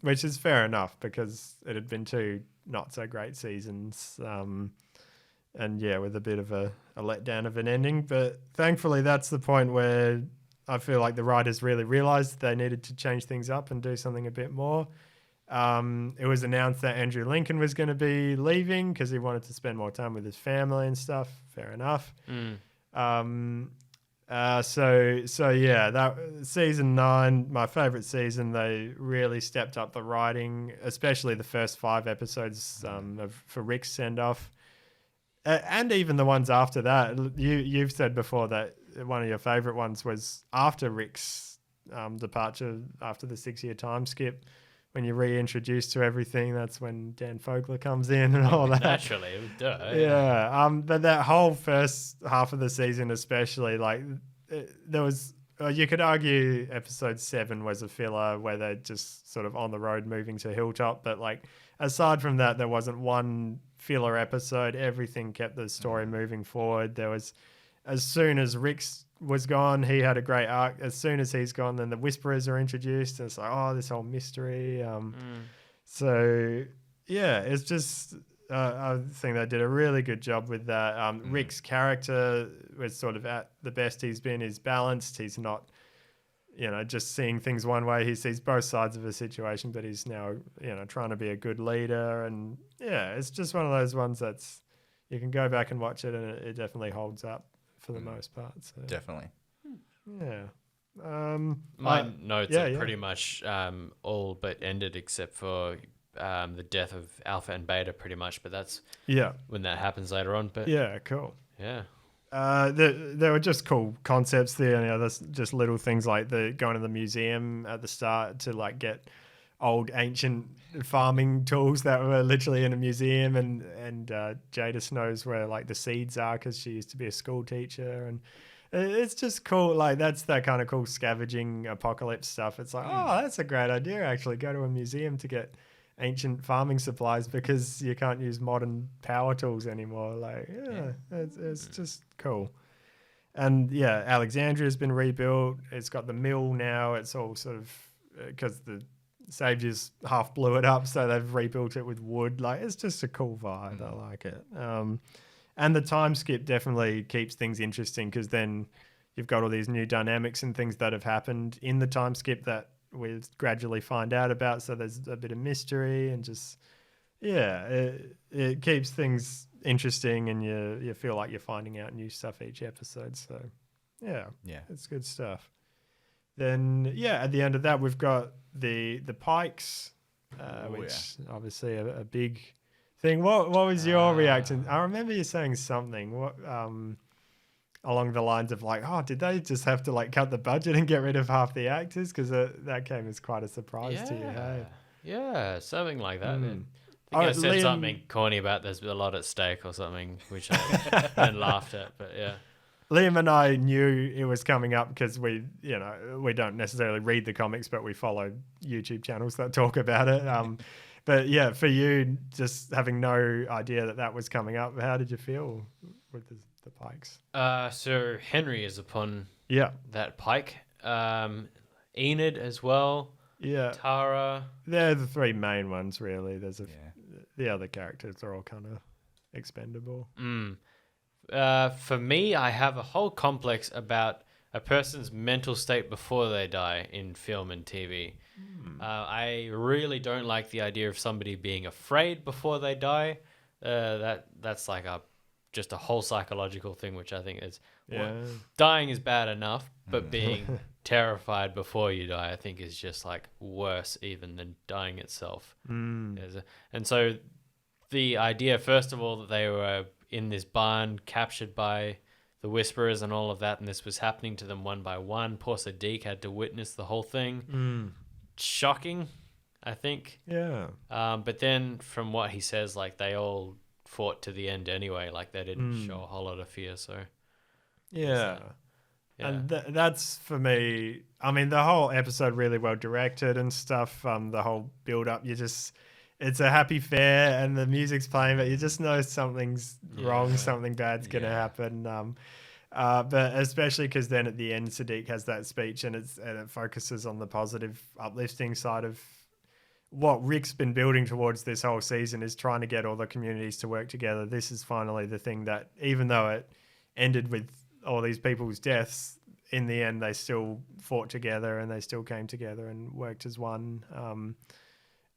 Which is fair enough, because it had been 2 not so great seasons. And yeah, with a bit of a letdown of an ending. But thankfully, that's the point where I feel like the writers really realized they needed to change things up and do something a bit more. It was announced that Andrew Lincoln was going to be leaving because he wanted to spend more time with his family and stuff. Fair enough. So yeah, that season 9, my favorite season, they really stepped up the writing, especially the first 5 episodes for Rick's send off. And even the ones after that. You've said before that one of your favorite ones was after Rick's departure, after the 6-year time skip, when you're reintroduced to everything. That's when Dan Fogler comes in and all that. Naturally, duh. Yeah. But that whole first half of the season, especially, like there was, you could argue episode 7 was a filler where they're just sort of on the road moving to Hilltop. But like, aside from that, there wasn't one filler episode. Everything kept the story moving forward. There was, as soon as Rick's was gone, he had a great arc. As soon as he's gone, then the Whisperers are introduced. And it's like, oh, this whole mystery. So yeah, it's just, I think they did a really good job with that. Rick's character was sort of at the best he's been. He's balanced. He's not, just seeing things one way. He sees both sides of a situation, but he's now, trying to be a good leader. And yeah, it's just one of those ones that's, you can go back and watch it, and it definitely holds up for the most part. So Definitely. yeah. My notes are pretty much all but ended except for the death of Alpha and Beta, pretty much. But that's when that happens later on. But yeah, cool. Yeah. There were just cool concepts there. There's just little things like the going to the museum at the start to like get old ancient farming tools that were literally in a museum, and Jadis knows where like the seeds are because she used to be a school teacher, and it's just cool. Like that's that kind of cool scavenging apocalypse stuff. It's like, oh, that's a great idea. Actually, go to a museum to get ancient farming supplies because you can't use modern power tools anymore. Like, it's just cool. And yeah, Alexandria's been rebuilt. It's got the mill now. It's all sort of because the Saviors half blew it up, so they've rebuilt it with wood. Like, it's just a cool vibe. I like it. And the time skip definitely keeps things interesting because then you've got all these new dynamics and things that have happened in the time skip that we gradually find out about. So there's a bit of mystery and just, it keeps things interesting, and you feel like you're finding out new stuff each episode. So yeah, it's good stuff. Then at the end of that, we've got the Pikes, which obviously a big thing. What was your reaction? I remember you saying something along the lines of like, oh, did they just have to like cut the budget and get rid of half the actors? Because that came as quite a surprise to you. Hey? Yeah, something like that. I think I said something corny about there's a lot at stake or something, which I then laughed at. But yeah, Liam and I knew it was coming up because we don't necessarily read the comics, but we follow YouTube channels that talk about it. But yeah, for you, just having no idea that was coming up, how did you feel with the Pikes? So Henry is upon that Pike. Enid as well. Yeah. Tara. They're the three main ones, really. There's the other characters are all kind of expendable. For me, I have a whole complex about a person's mental state before they die in film and TV. I really don't like the idea of somebody being afraid before they die. That's like just a whole psychological thing, which I think is dying is bad enough, but being terrified before you die, I think, is just like worse even than dying itself. And so the idea, first of all, that they were in this barn captured by the Whisperers and all of that, and this was happening to them one by one. Poor Sadiq had to witness the whole thing. Shocking, I think. Yeah. But then from what he says, like they all fought to the end anyway. Like they didn't show a whole lot of fear. So yeah. And that's for me. I mean, the whole episode really well directed and stuff. The whole build up, it's a happy fair and the music's playing, but you just know something's wrong, something bad's gonna happen. But especially because then at the end, Sadiq has that speech and it focuses on the positive, uplifting side of what Rick's been building towards this whole season, is trying to get all the communities to work together. This is finally the thing that, even though it ended with all these people's deaths, in the end they still fought together and they still came together and worked as one.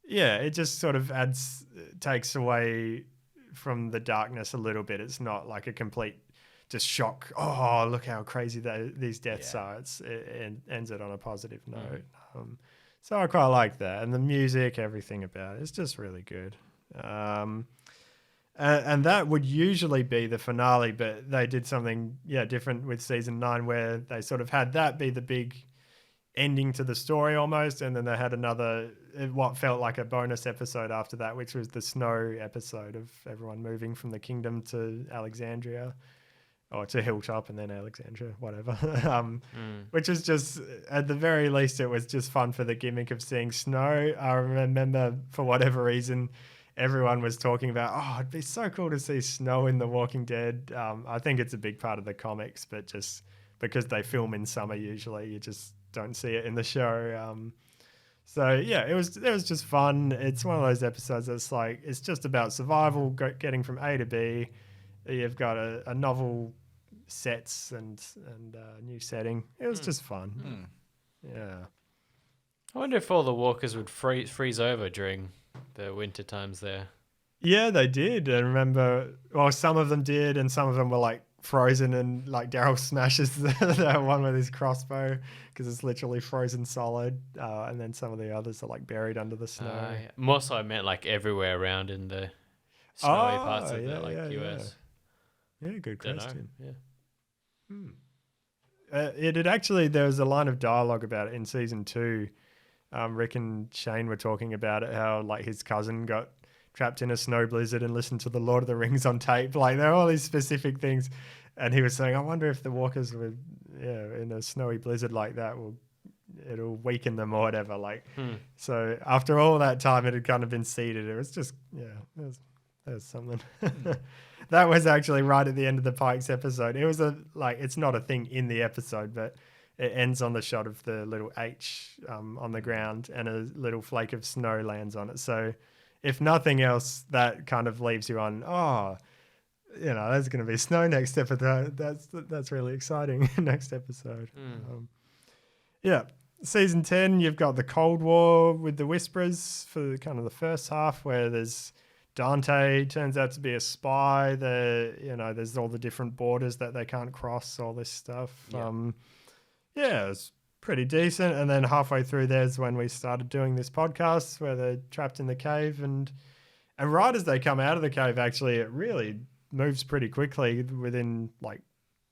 It just sort of takes away from the darkness a little bit. It's not like a complete just shock. Oh, look how crazy these deaths are. It ends it on a positive note. So I quite like that. And the music, everything about it, it's just really good. And that would usually be the finale, but they did something different with season 9, where they sort of had that be the big ending to the story almost, and then they had what felt like a bonus episode after that, which was the snow episode of everyone moving from the kingdom to Alexandria, or to Hilltop and then Alexandria, whatever. Which is just, at the very least, it was just fun for the gimmick of seeing snow. I remember, for whatever reason, everyone was talking about, oh, it'd be so cool to see snow in The Walking Dead. I think it's a big part of the comics, but just because they film in summer usually, you just don't see it in the show. It was just fun. It's one of those episodes that's like, it's just about survival, getting from A to B. You've got a novel sets and new setting. It was just fun. Yeah. I wonder if all the walkers would freeze over during the winter times there. Yeah, they did. I remember, some of them did, and some of them were like frozen, and like Daryl smashes the one with his crossbow because it's literally frozen solid, and then some of the others are like buried under the snow. More so I meant like everywhere around in the snowy parts of the US. Yeah, good question. Yeah. There was a line of dialogue about it in season 2. Rick and Shane were talking about it, how like his cousin got trapped in a snow blizzard and listened to the Lord of the Rings on tape. Like there are all these specific things, and he was saying, I wonder if the walkers were in a snowy blizzard like that, it'll weaken them or whatever. Like so after all that time, it had kind of been seeded. It was just there's something. That was actually right at the end of the Pikes episode. It was it's not a thing in the episode, but it ends on the shot of the little H on the ground, and a little flake of snow lands on it. So if nothing else, that kind of leaves you on, there's going to be snow next episode. That's really exciting. Next episode. Yeah. Season 10, you've got the Cold War with the Whisperers for kind of the first half, where there's Dante turns out to be a spy. There's all the different borders that they can't cross, all this stuff. It's pretty decent. And then halfway through there's when we started doing this podcast where they're trapped in the cave, and right as they come out of the cave, actually, it really moves pretty quickly. Within like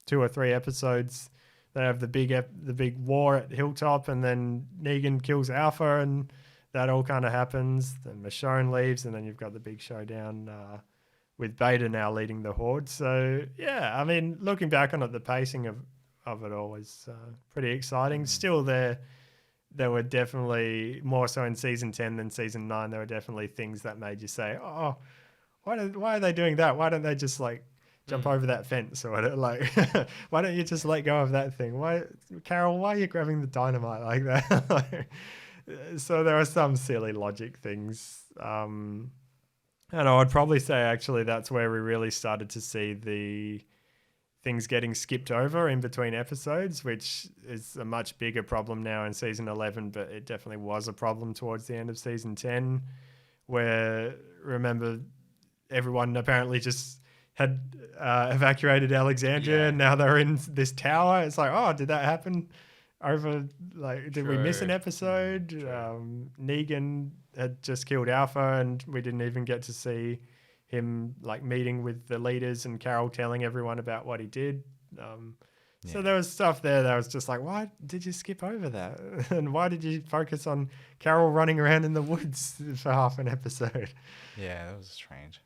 2 or 3 episodes, they have the big war at Hilltop, and then Negan kills Alpha, and that all kind of happens. Then Michonne leaves, and then you've got the big showdown with Beta now leading the Horde. So yeah, I mean, looking back on it, the pacing of it all was pretty exciting. Still, there were definitely more so in season 10 than season 9. There were definitely things that made you say, "Oh, why are they doing that? Why don't they just like jump over that fence or whatever? Like, why don't you just let go of that thing? Carol, why are you grabbing the dynamite like that?" So there are some silly logic things. And I would probably say actually that's where we really started to see the things getting skipped over in between episodes, which is a much bigger problem now in season 11, but it definitely was a problem towards the end of season 10, where, remember, everyone apparently just had evacuated Alexandria, and now they're in this tower. It's like, oh, did that happen over, like, did we miss an episode? Negan had just killed Alpha, and we didn't even get to see him like meeting with the leaders and Carol telling everyone about what he did. So there was stuff there that was just like, why did you skip over that? And why did you focus on Carol running around in the woods for half an episode? Yeah, that was strange.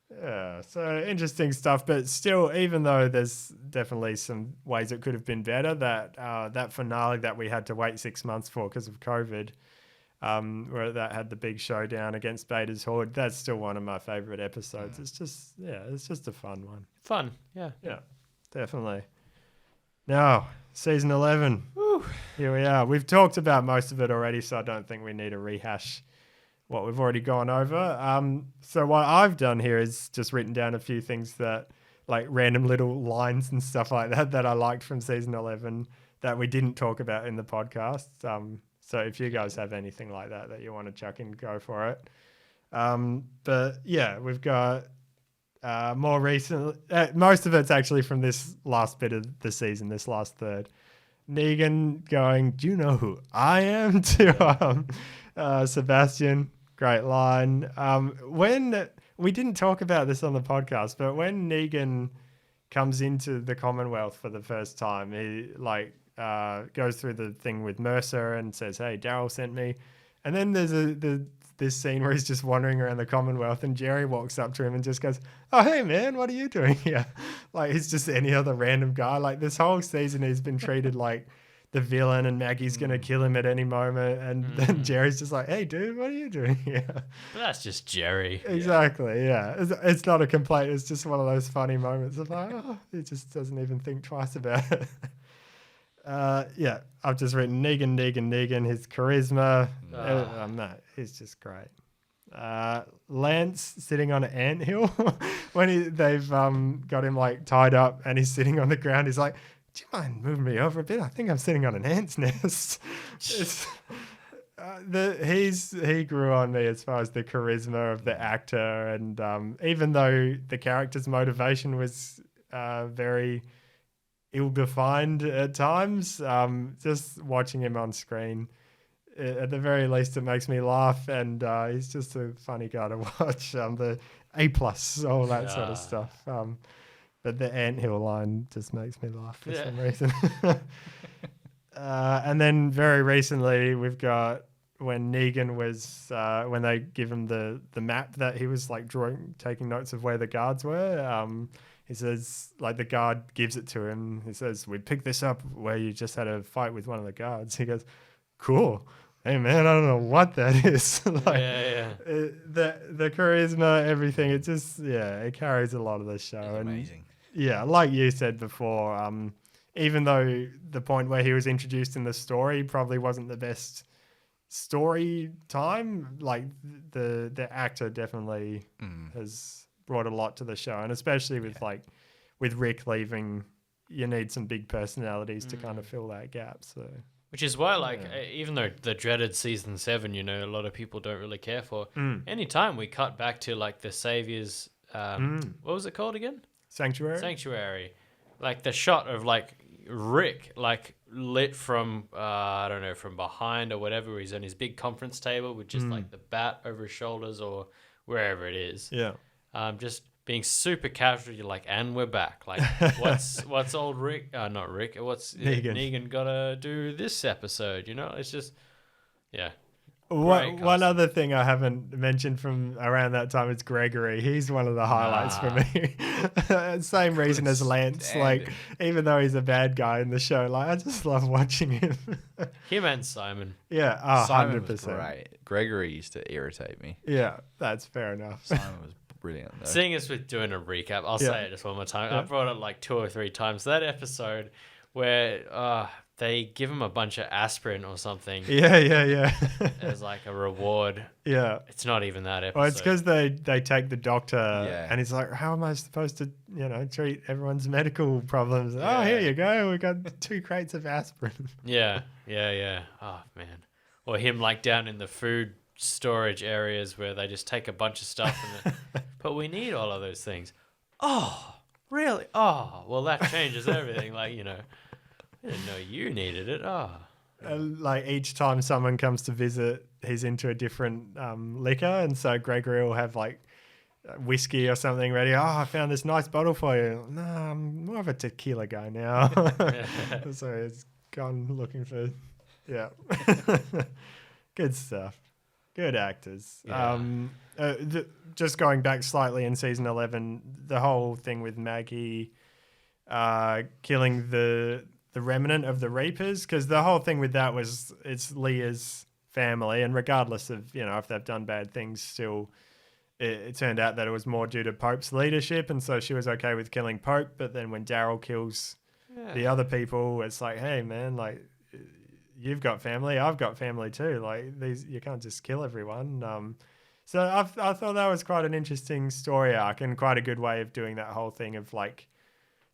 Yeah, so interesting stuff. But still, even though there's definitely some ways it could have been better, that finale that we had to wait 6 months for because of COVID, where that had the big showdown against Beta's Horde, that's still one of my favorite episodes. It's just a fun one. Fun, yeah. Yeah, definitely. Now, season 11. Woo. Here we are. We've talked about most of it already, so I don't think we need to rehash what we've already gone over. So what I've done here is just written down a few things that, like random little lines and stuff like that I liked from season 11 that we didn't talk about in the podcast. So if you guys have anything like that you want to chuck in, go for it. But yeah, we've got more recent. Most of it's actually from this last bit of the season, this last third. Negan going, "Do you know who I am?" to Sebastian. Great line. When we didn't talk about this on the podcast, but when Negan comes into the Commonwealth for the first time, he goes through the thing with Mercer and says, "Hey, Daryl sent me." And then there's this scene where he's just wandering around the Commonwealth, and Jerry walks up to him and just goes, "Oh, hey man, what are you doing here?" Like he's just any other random guy. Like this whole season he's been treated like the villain, and Maggie's gonna kill him at any moment, and then Jerry's just like, "Hey dude, what are you doing here?" But that's just Jerry. Exactly, yeah. It's not a complaint, it's just one of those funny moments of like, oh, he just doesn't even think twice about it. Yeah, I've just written Negan, his charisma. He's just great. Lance sitting on an anthill when they've got him like tied up and he's sitting on the ground. He's like, "Do you mind moving me over a bit? I think I'm sitting on an ant's nest." He grew on me as far as the charisma of the actor, and even though the character's motivation was very ill-defined at times, just watching him on screen, at the very least, it makes me laugh, and he's just a funny guy to watch. The A+, all that sort of stuff. But the anthill line just makes me laugh for some reason. And then very recently, we've got when Negan was, when they give him the map that he was like taking notes of where the guards were. He says, like, the guard gives it to him. He says, "We picked this up where you just had a fight with one of the guards." He goes, "Cool. Hey, man, I don't know what that is." The charisma, everything, it just, it carries a lot of the show. It's amazing. Yeah, like you said before, even though the point where he was introduced in the story probably wasn't the best story time, like the actor definitely has brought a lot to the show, and especially with with Rick leaving, you need some big personalities to kind of fill that gap. So, which is why, even though the dreaded season 7, a lot of people don't really care for. Anytime we cut back to like the Savior's, what was it called again? Sanctuary. Like the shot of like Rick like lit from I don't know, from behind or whatever, where he's on his big conference table with just like the bat over his shoulders or wherever it is. Yeah. Just being super casual. You're like, and we're back. Like, what's old Rick? Not Rick. What's Negan gotta do this episode? It's just, yeah. One other thing I haven't mentioned from around that time is Gregory. He's one of the highlights for me. Same reason as Lance. Like, even though he's a bad guy in the show, like I just love watching him. Him and Simon. Yeah, Simon 100%. was great. Gregory used to irritate me. Yeah, that's fair enough. Simon was brilliant though. Seeing us with doing a recap, I'll say it just one more time. I brought it like 2 or 3 times. That episode where they give him a bunch of aspirin or something. Yeah. As like a reward. Yeah. It's not even that episode. Well, it's because they take the doctor and he's like, how am I supposed to, treat everyone's medical problems? Yeah. Oh, here you go. We got 2 crates of aspirin. Yeah. Oh, man. Or him like down in the food storage areas where they just take a bunch of stuff but we need all of those things. Oh, really? Oh, well, that changes everything. Like, I didn't know you needed it. Oh. Like each time someone comes to visit, he's into a different liquor, and so Gregory will have like whiskey or something ready. Oh, I found this nice bottle for you. No, I'm more of a tequila guy now. So he's gone looking for, good stuff. Good actors. Yeah. Just going back slightly in season 11, the whole thing with Maggie killing the remnant of the Reapers, because the whole thing with that was it's Leah's family, and regardless of if they've done bad things, still it turned out that it was more due to Pope's leadership, and so she was okay with killing Pope. But then when Daryl kills the other people, it's like, hey man, like you've got family, I've got family too. Like you can't just kill everyone. So I thought that was quite an interesting story arc and quite a good way of doing that whole thing of like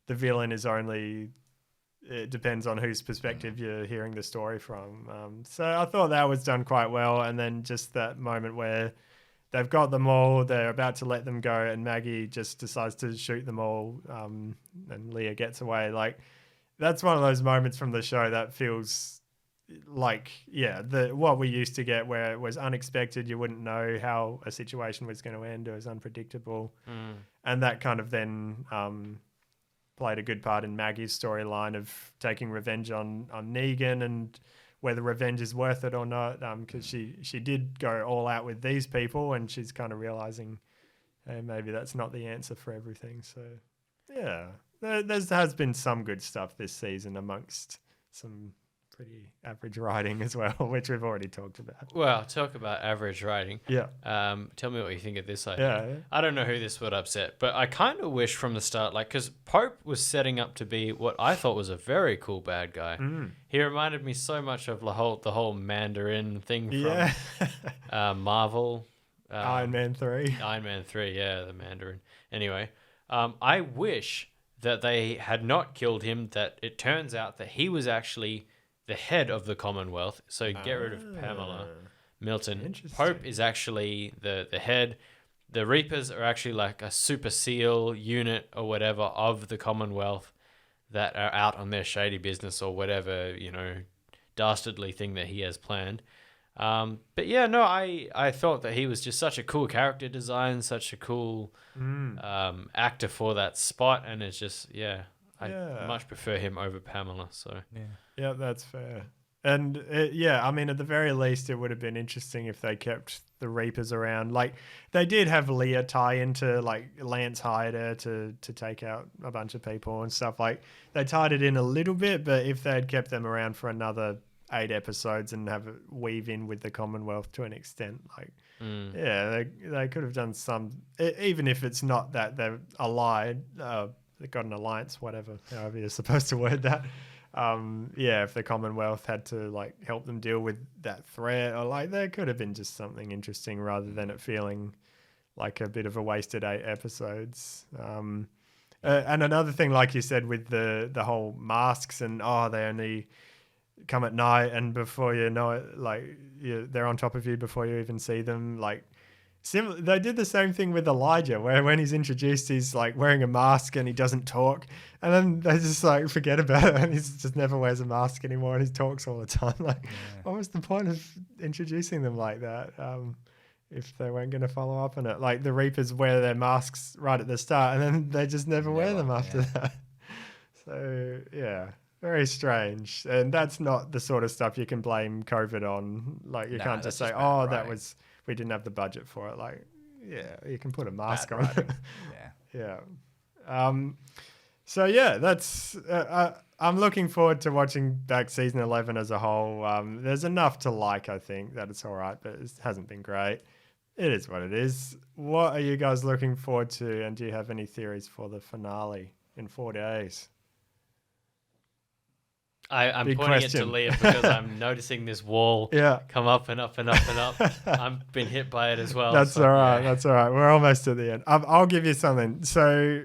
the villain is only. It depends on whose perspective you're hearing the story from. So I thought that was done quite well. And then just that moment where they've got them all, they're about to let them go, and Maggie just decides to shoot them all, and Leah gets away. Like, that's one of those moments from the show that feels like, what we used to get, where it was unexpected. You wouldn't know how a situation was going to end. It was unpredictable. And that kind of then... played a good part in Maggie's storyline of taking revenge on Negan, and whether revenge is worth it or not, because she did go all out with these people, and she's kind of realizing, hey, maybe that's not the answer for everything. So there has been some good stuff this season amongst some pretty average writing as well, which we've already talked about. Well, talk about average writing. Yeah. Tell me what you think of this idea. Yeah. I don't know who this would upset, but I kind of wish from the start, like, because Pope was setting up to be what I thought was a very cool bad guy. He reminded me so much of the whole Mandarin thing from Marvel. Iron Man 3. Iron Man 3, yeah, the Mandarin. Anyway, I wish that they had not killed him, that it turns out that he was actually the head of the Commonwealth. So get rid of Pamela Milton. Pope is actually the head. The Reapers are actually like a super SEAL unit or whatever of the Commonwealth that are out on their shady business or whatever, dastardly thing that he has planned. But yeah, no, I thought that he was just such a cool character design, such a cool actor for that spot, and it's just I much prefer him over Pamela. So yeah, that's fair. And I mean, at the very least, it would have been interesting if they kept the Reapers around. Like, they did have Leah tie into, like, Lance hired her to take out a bunch of people and stuff. Like, they tied it in a little bit, but if they had kept them around for another 8 episodes and have it weave in with the Commonwealth to an extent, like, they could have done some, even if it's not that they're allied, they got an alliance, whatever, however you're supposed to word that. If the Commonwealth had to like help them deal with that threat, or like there could have been just something interesting rather than it feeling like a bit of a wasted 8 episodes. And another thing, like you said, with the whole masks and they only come at night, and before you know it, like they're on top of you before you even see them. Like they did the same thing with Elijah, where when he's introduced, he's like wearing a mask and he doesn't talk, and then they just like forget about it, and he just never wears a mask anymore, and he talks all the time. Like, what was the point of introducing them like that? If they weren't going to follow up on it. Like the Reapers wear their masks right at the start and then they just never wear them after that. So, yeah, very strange. And that's not the sort of stuff you can blame COVID on. Like you can't just say, we didn't have the budget for it. Like, yeah, you can put a mask on. So, yeah, that's... I'm looking forward to watching back season 11 as a whole. There's enough to like, I think, that it's all right, but it hasn't been great. It is what it is. What are you guys looking forward to? And do you have any theories for the finale in 4 days? I'm pointing question. It to Leah because I'm noticing this wall come up and up and up and up. I've been hit by it as well. That's all right. That's all right. We're almost at the end. I'll give you something. So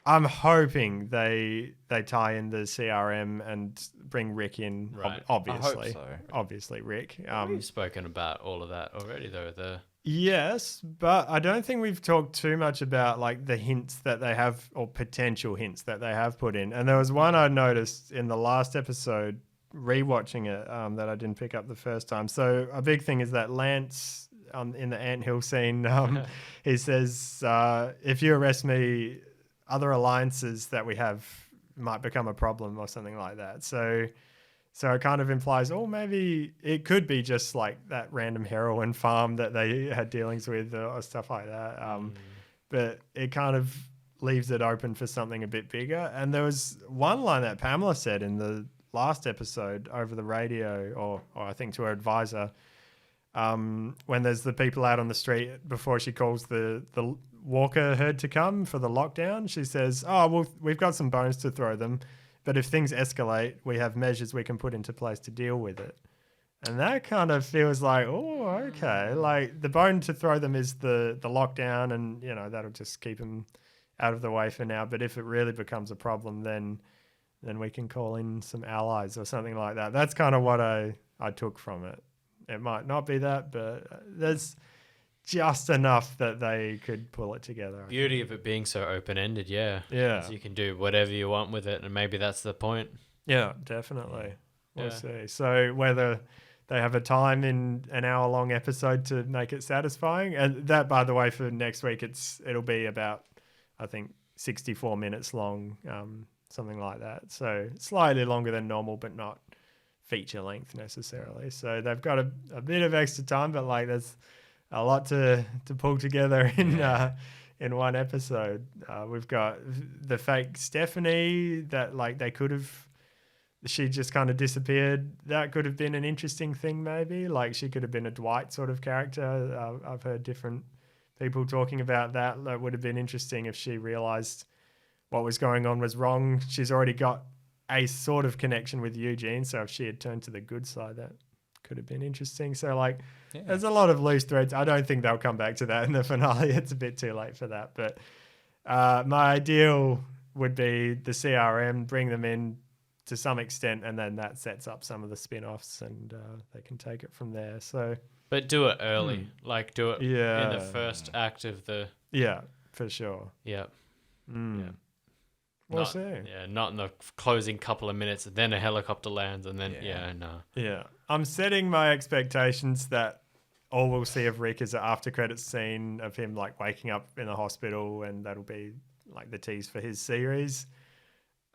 I'm hoping they tie in the CRM and bring Rick in. Right. Obviously. I hope so. Obviously, Rick. We've spoken about all of that already, though. Yes, but I don't think we've talked too much about like the hints that they have or potential hints that they have put in. And there was one I noticed in the last episode, rewatching it, that I didn't pick up the first time. So a big thing is that Lance in the anthill scene, he says, if you arrest me, other alliances that we have might become a problem or something like that. So it kind of implies, maybe it could be just like that random heroin farm that they had dealings with or stuff like that. But it kind of leaves it open for something a bit bigger. And there was one line that Pamela said in the last episode over the radio, or I think to her advisor, when there's the people out on the street before she calls the Walker herd to come for the lockdown. She says, we've got some bones to throw them, but if things escalate, we have measures we can put into place to deal with it. And that kind of feels like, okay. Like the bone to throw them is the lockdown, and that'll just keep them out of the way for now. But if it really becomes a problem, then we can call in some allies or something like that. That's kind of what I took from it. It might not be that, but there's just enough that they could pull it together. Beauty of it being so open-ended, Yeah. So you can do whatever you want with it, and maybe that's the point. Yeah, definitely. We'll see. So whether they have a time in an hour-long episode to make it satisfying, and that, by the way, for next week, it'll be about, I think, 64 minutes long, something like that. So slightly longer than normal, but not feature length necessarily. So they've got a bit of extra time, but like there's a lot to pull together in one episode. We've got the fake Stephanie that like she just kind of disappeared. That could have been an interesting thing maybe. Like she could have been a Dwight sort of character. I've heard different people talking about that. That would have been interesting if she realized what was going on was wrong. She's already got a sort of connection with Eugene, so if she had turned to the good side, that could have been interesting. So like there's a lot of loose threads. I don't think they'll come back to that in the finale. It's a bit too late for that. But my ideal would be the CRM, bring them in to some extent, and then that sets up some of the spin-offs, and they can take it from there. So, but do it early. Like do it in the first act of the... Yeah, for sure. Yeah. Yeah. We'll see. Yeah, not in the closing couple of minutes, and then a helicopter lands, and then, Yeah. I'm setting my expectations that all we'll see of Rick is an after credits scene of him like waking up in the hospital, and that'll be like the tease for his series.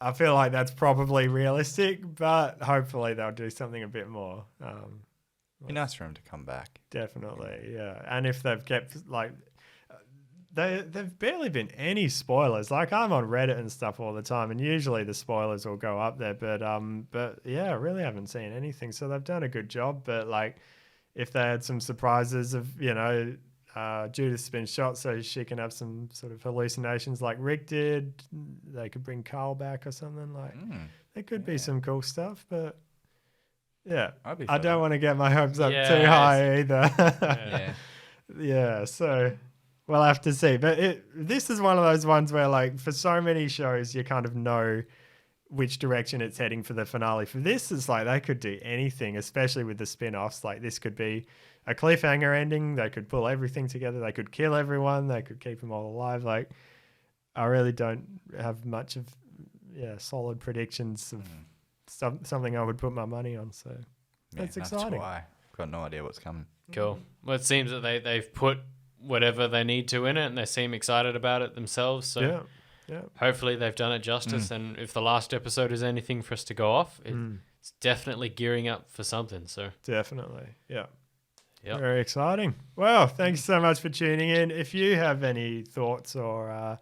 I feel like that's probably realistic, but hopefully they'll do something a bit more. Be nice for him to come back. Definitely, yeah. And if they've kept like... They've barely been any spoilers. Like I'm on Reddit and stuff all the time, and usually the spoilers will go up there. But yeah, I really haven't seen anything. So they've done a good job. But like, if they had some surprises of Judith's been shot, so she can have some sort of hallucinations like Rick did. They could bring Carl back or something. Like there could be some cool stuff. But yeah, I don't want to get my hopes up too high either. Yeah, so we'll have to see. But this is one of those ones where, like, for so many shows, you kind of know which direction it's heading for the finale. For this, it's like they could do anything, especially with the spin-offs. Like, this could be a cliffhanger ending. They could pull everything together. They could kill everyone. They could keep them all alive. Like, I really don't have much of solid predictions of something I would put my money on. So that's exciting. That's why. I've got no idea what's coming. Cool. Well, it seems that they've put whatever they need to in it, and they seem excited about it themselves. So hopefully they've done it justice. And if the last episode is anything for us to go off, it's definitely gearing up for something. So definitely, yeah. Yep. Very exciting. Well, thanks so much for tuning in. If you have any thoughts or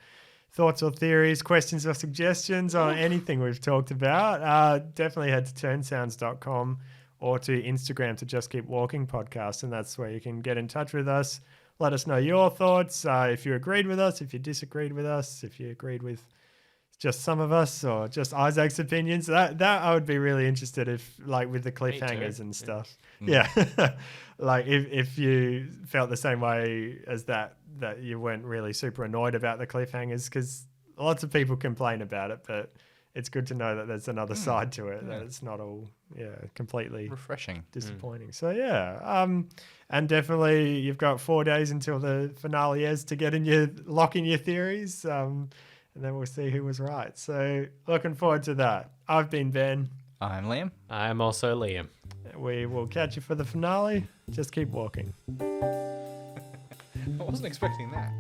theories, questions or suggestions on anything we've talked about, definitely head to turnsounds.com or to Instagram to Just Keep Walking Podcast, and that's where you can get in touch with us. Let us know your thoughts, if you agreed with us, if you disagreed with us, if you agreed with just some of us or just Isaac's opinions. That I would be really interested if, like, with the cliffhangers and stuff. Yeah. Like if you felt the same way as that you weren't really super annoyed about the cliffhangers, because lots of people complain about it, but it's good to know that there's another side to it, that it's not all completely refreshing, disappointing. So and definitely you've got 4 days until the finale is to lock in your theories, and then we'll see who was right. So looking forward to that. I've been Ben. I'm Liam. I'm also Liam. We will catch you for the finale. Just keep walking. I wasn't expecting that.